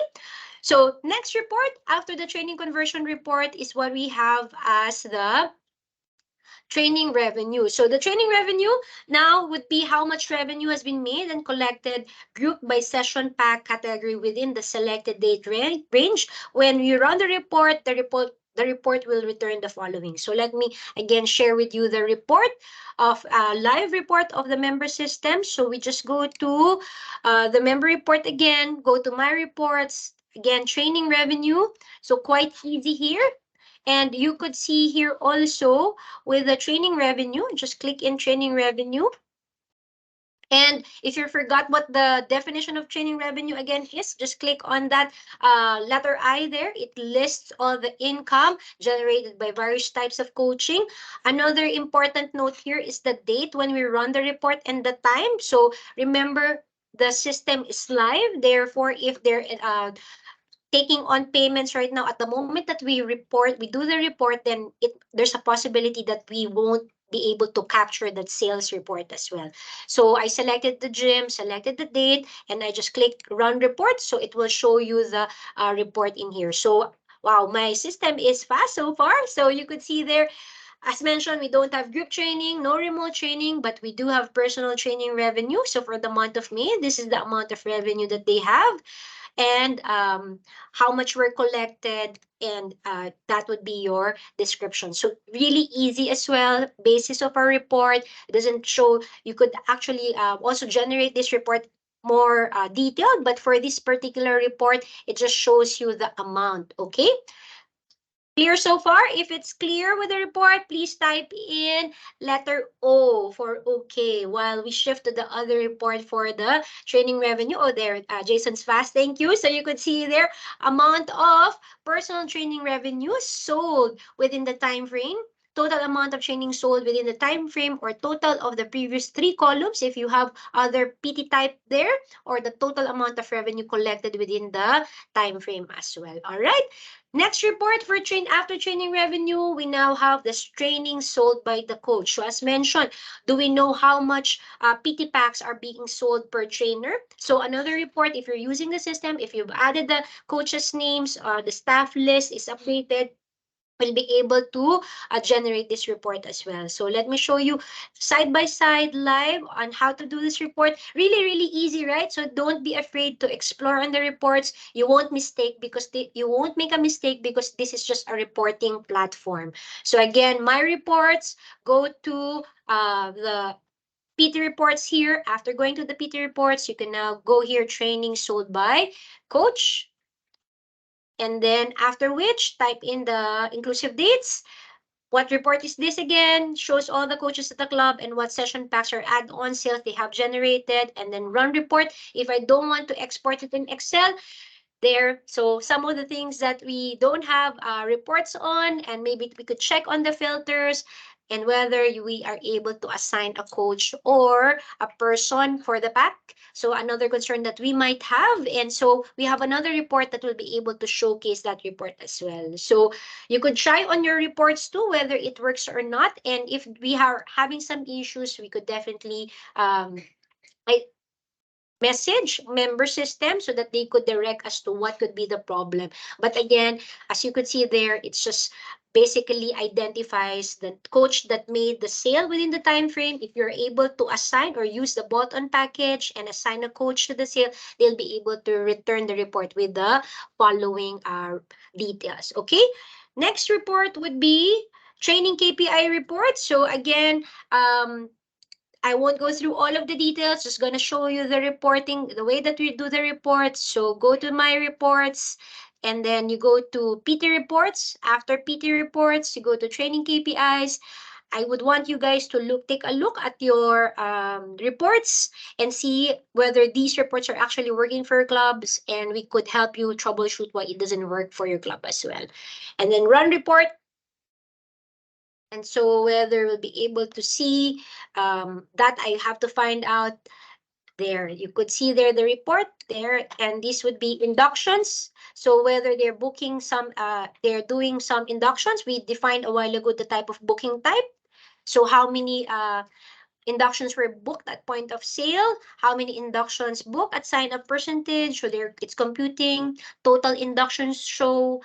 So next report after the training conversion report is what we have as the training revenue. So the training revenue now would be how much revenue has been made and collected, grouped by session pack category within the selected date range. When you run the report will return the following. So let me again share with you the report of live report of the member system. So we just go to the member report again, go to my reports, again, training revenue. So quite easy here. And you could see here also with the training revenue, just click in training revenue. And if you forgot what the definition of training revenue again is, just click on that letter I there. It lists all the income generated by various types of coaching. Another important note here is the date when we run the report and the time. So remember, the system is live. Therefore, if there taking on payments right now. At the moment that we do the report, then there's a possibility that we won't be able to capture that sales report as well. So I selected the gym, selected the date, and I just click run report. So it will show you the report in here. So wow, my system is fast so far. So you could see there, as mentioned, we don't have group training, no remote training, but we do have personal training revenue. So for the month of May, this is the amount of revenue that they have, and how much were collected, and that would be your description. So really easy as well. Basis of our report, it doesn't show. You could actually also generate this report more detailed, but for this particular report, it just shows you the amount. Okay. Clear so far? If it's clear with the report, please type in letter O for okay, while we shift to the other report for the training revenue. Oh, there, Jason's fast. Thank you. So you could see there, amount of personal training revenue sold within the time frame, total amount of training sold within the time frame, or total of the previous three columns if you have other PT type there, or the total amount of revenue collected within the time frame as well. All right. Next report for after training revenue, we now have this training sold by the coach. So as mentioned, do we know how much PT packs are being sold per trainer? So another report, if you're using the system, if you've added the coaches' names, the staff list is updated, will be able to generate this report as well. So let me show you side by side live on how to do this report. Really, really easy, right? So don't be afraid to explore on the reports. You won't you won't make a mistake because this is just a reporting platform. So again, my reports, go to the PT reports here. After going to the PT reports, you can now go here, training sold by coach. And then after which, type in the inclusive dates. What report is this again? Shows all the coaches at the club and what session packs or add-on sales they have generated. And then run report. If I don't want to export it in Excel, there. So some of the things that we don't have reports on, and maybe we could check on the filters and whether we are able to assign a coach or a person for the pack. So another concern that we might have, and so we have another report that will be able to showcase that report as well. So you could try on your reports too whether it works or not, and if we are having some issues, we could definitely I message member system so that they could direct us to what could be the problem. But again, as you could see there, it's just basically identifies the coach that made the sale within the time frame. If you're able to assign or use the bought-on package and assign a coach to the sale, they'll be able to return the report with the following details. Okay. Next report would be training KPI report. So again, I won't go through all of the details, just gonna show you the reporting, the way that we do the reports. So go to my reports, and then you go to PT reports. After PT reports, you go to training KPIs. I would want you guys to take a look at your reports and see whether these reports are actually working for your clubs, and we could help you troubleshoot why it doesn't work for your club as well. And then run report. And so whether we'll be able to see that, I have to find out there. You could see there the report there, and this would be inductions. So whether they're booking some, they're doing some inductions. We defined a while ago the type of booking type. So how many inductions were booked at point of sale, how many inductions booked at sign up percentage, so there it's computing total inductions show,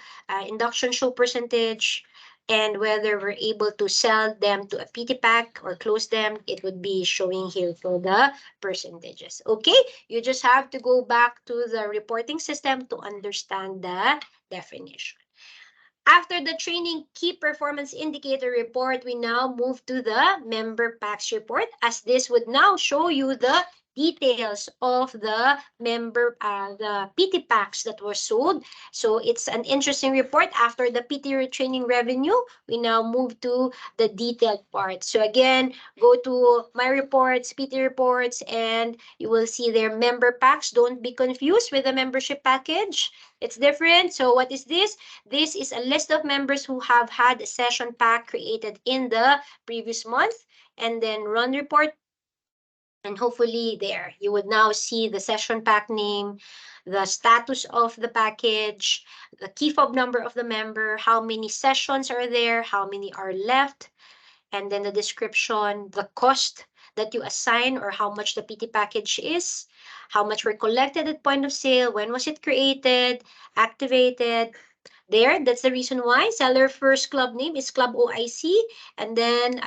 induction show percentage, and whether we're able to sell them to a PT pack or close them, it would be showing here for the percentages. Okay, you just have to go back to the reporting system to understand the definition. After the training key performance indicator report, we now move to the member packs report, as this would now show you the details of the the PT packs that were sold. So it's an interesting report. After the PT training revenue, we now move to the detailed part. So again, go to my reports, PT reports, and you will see their member packs. Don't be confused with the membership package. It's different. So what is this? This is a list of members who have had a session pack created in the previous month, and then run report. And hopefully there, you would now see the session pack name, the status of the package, the key fob number of the member, how many sessions are there, how many are left, and then the description, the cost that you assign or how much the PT package is, how much were collected at point of sale, when was it created, activated. There, that's the reason why seller first club name is Club OIC, and then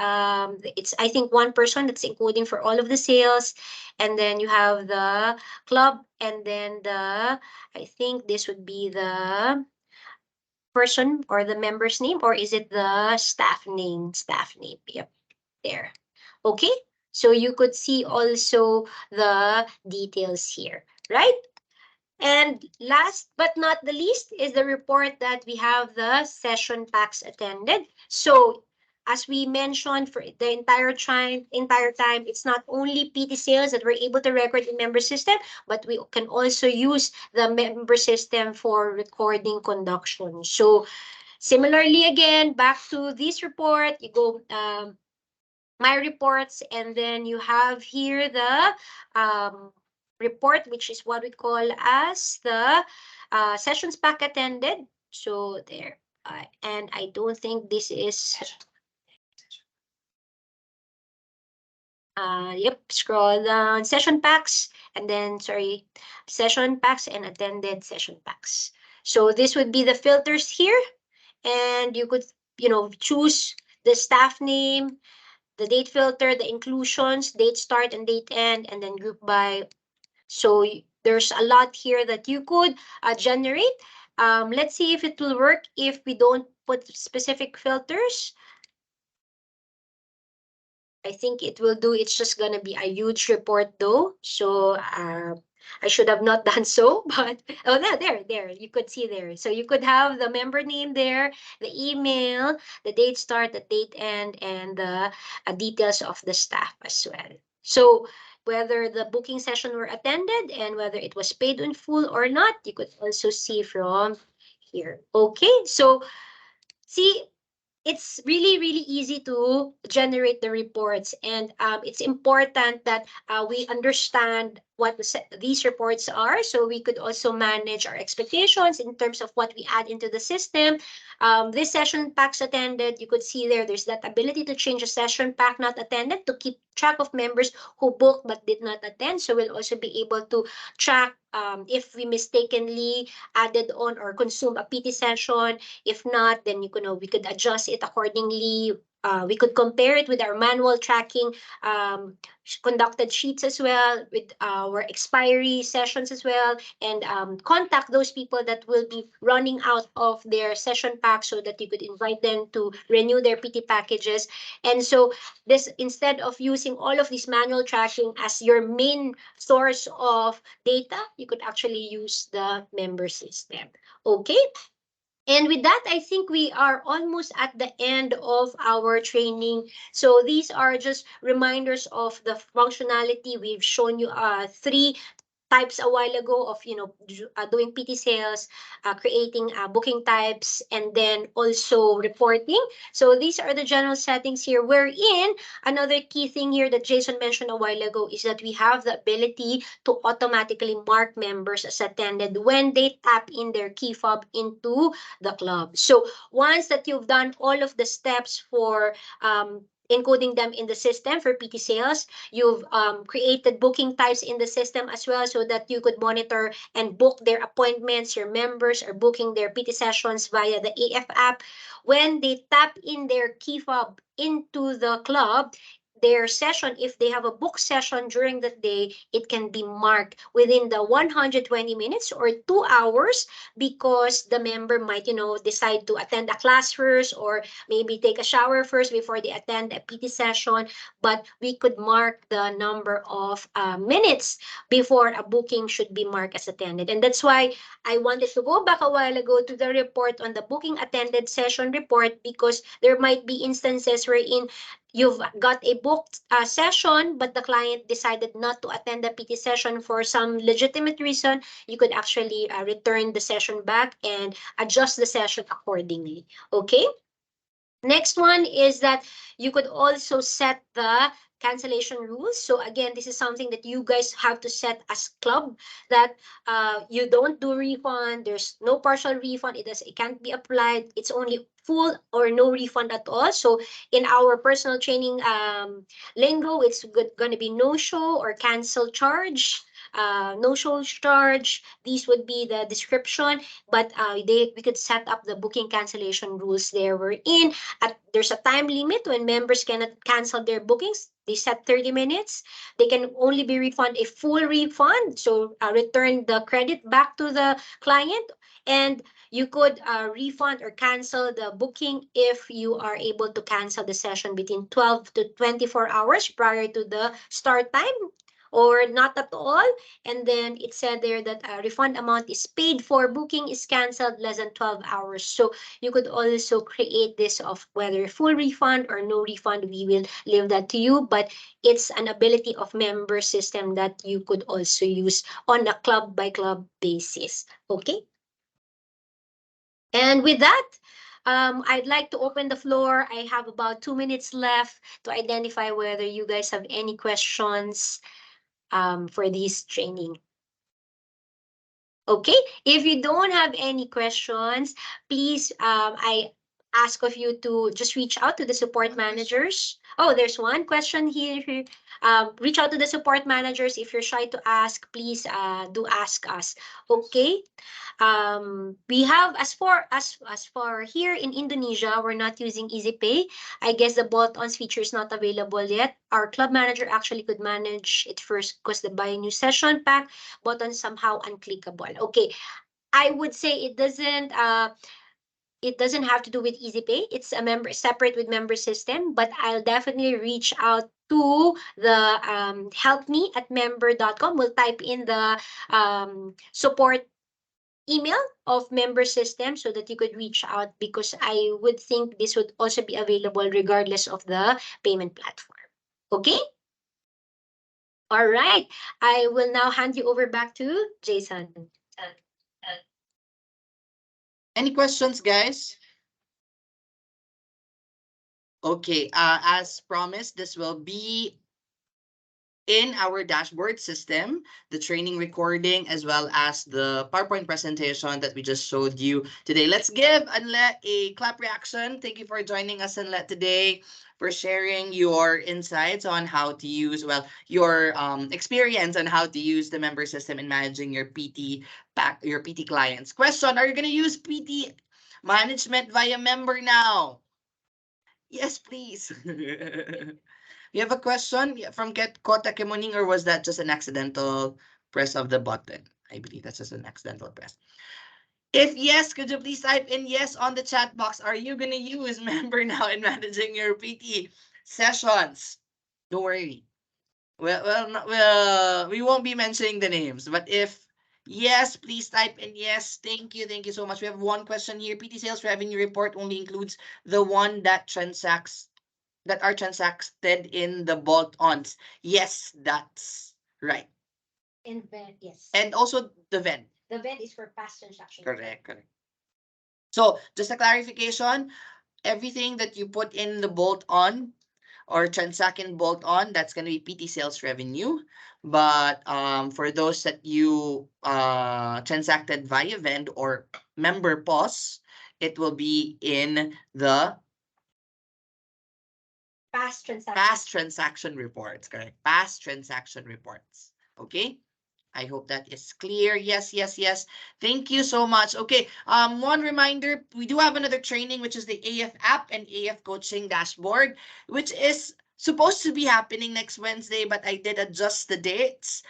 it's I think one person that's including for all of the sales, and then you have the club, and then the I think this would be the person or the member's name, or is it the staff name? Staff name. Yep, there. Okay, so you could see also the details here, right? And last but not the least is the report that we have the session packs attended. So as we mentioned for the entire time, it's not only PT sales that we're able to record in member system, but we can also use the member system for recording conduction. So similarly, again, back to this report, you go my reports, and then you have here the report, which is what we call as the sessions pack attended. So there, and I don't think this is, yep, scroll down, session packs, and then, sorry, session packs and attended session packs. So this would be the filters here, and you could, choose the staff name, the date filter, the inclusions, date start and date end, and then group by. So there's a lot here that you could generate. Let's see if it will work if we don't put specific filters. I think it will do. It's just gonna be a huge report though. So I should have not done so, but oh no, there, you could see there. So you could have the member name there, the email, the date start, the date end, and the details of the staff as well. So whether the booking session were attended and whether it was paid in full or not, you could also see from here. Okay, so see, it's really, really easy to generate the reports. And it's important that we understand what these reports are, so we could also manage our expectations in terms of what we add into the system. This session packs attended, you could see there's that ability to change a session pack not attended to keep track of members who booked but did not attend. So we'll also be able to track if we mistakenly added on or consumed a PT session. If not, then we could adjust it accordingly. We could compare it with our manual tracking conducted sheets as well, with our expiry sessions as well, and contact those people that will be running out of their session pack so that you could invite them to renew their PT packages. And so this, instead of using all of this manual tracking as your main source of data, you could actually use the member system. Okay, and with that, I think we are almost at the end of our training. So these are just reminders of the functionality. We've shown you three types a while ago of doing PT sales, creating booking types, and then also reporting. So these are the general settings here. Wherein another key thing here that Jason mentioned a while ago is that we have the ability to automatically mark members as attended when they tap in their key fob into the club. So once that you've done all of the steps for encoding them in the system for PT sales, you've created booking types in the system as well so that you could monitor and book their appointments. Your members are booking their PT sessions via the AF app. When they tap in their key fob into the club, their session, if they have a book session during the day, it can be marked within the 120 minutes or 2 hours, because the member might, decide to attend a class first, or maybe take a shower first before they attend a PT session. But we could mark the number of minutes before a booking should be marked as attended. And that's why I wanted to go back a while ago to the report on the booking attended session report, because there might be instances wherein you've got a booked session, but the client decided not to attend the PT session for some legitimate reason. You could actually return the session back and adjust the session accordingly. Okay? Next one is that you could also set the cancellation rules. So again, this is something that you guys have to set as club, that you don't do refund. There's no partial refund. It can't be applied. It's only full or no refund at all. So in our personal training lingo, it's going to be no show or cancel charge. No show charge. These would be the description, but we could set up the booking cancellation rules there. We're in there's a time limit when members cannot cancel their bookings. They set 30 minutes. They can only be refunded a full refund. So return the credit back to the client. And you could refund or cancel the booking if you are able to cancel the session between 12 to 24 hours prior to the start time, or not at all. And then it said there that a refund amount is paid for booking is canceled less than 12 hours. So you could also create this of whether full refund or no refund. We will leave that to you, but it's an ability of member system that you could also use on a club by club basis. Okay. And with that, I'd like to open the floor. I have about 2 minutes left to identify whether you guys have any questions for this training. Okay, if you don't have any questions, please, I ask of you to just reach out to the support managers. Oh, there's one question here. Reach out to the support managers. If you're shy to ask, please do ask us. Okay. We have, as for here in Indonesia, we're not using EasyPay. I guess the bolt-ons feature is not available yet. Our club manager actually could manage it first because the buy new session pack button somehow unclickable. Okay, I would say it doesn't have to do with EasyPay. It's a member separate with member system, but I'll definitely reach out to the help me at member.com. We'll type in the support email of member system so that you could reach out, because I would think this would also be available regardless of the payment platform. Okay? All right. I will now hand you over back to Jason. Any questions, guys? Okay, as promised, this will be in our dashboard system, the training recording, as well as the PowerPoint presentation that we just showed you today. Let's give Anlet a clap reaction. Thank you for joining us, Anlet, today, for sharing your insights on how to use, well, your experience on how to use the member system in managing your your PT clients. Question, are you going to use PT management via member now? Yes, please. You have a question from Kota Kemoning, or was that just an accidental press of the button? I believe that's just an accidental press. If yes, could you please type in yes on the chat box? Are you going to use Member now in managing your PT sessions? Don't worry. We won't be mentioning the names, but if yes, please type in yes. Thank you. Thank you so much. We have one question here. PT sales revenue report only includes the one that are transacted in the bolt-ons. Yes, that's right. And then, yes. And also the VEN. The VEN is for past transaction. Correct, correct. So just a clarification, everything that you put in the bolt-on or transact in bolt-on, that's going to be PT sales revenue. But for those that you transacted via VEN or member POS, it will be in the past transaction reports, correct? Past transaction reports. Okay. I hope that is clear. Yes, yes, yes. Thank you so much. Okay. One reminder, we do have another training, which is the AF app and AF coaching dashboard, which is supposed to be happening next Wednesday, but I did adjust the dates.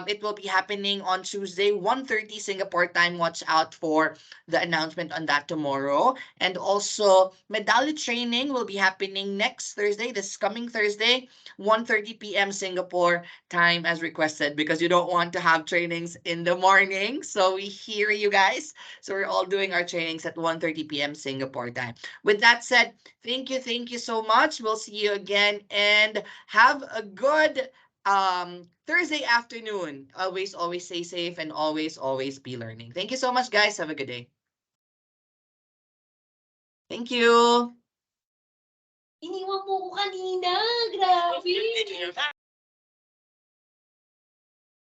It will be happening on Tuesday, 1:30 Singapore time. Watch out for the announcement on that tomorrow. And also, medallion training will be happening next Thursday, this coming Thursday, 1:30 p.m. Singapore time as requested, because you don't want to have trainings in the morning. So we hear you guys. So we're all doing our trainings at 1:30 p.m. Singapore time. With that said, thank you so much. We'll see you again, and have a good Thursday afternoon. Always stay safe, and always be learning. Thank you so much, guys. Have a good day. Thank you. Iniwan mo ko kanina. Grabe.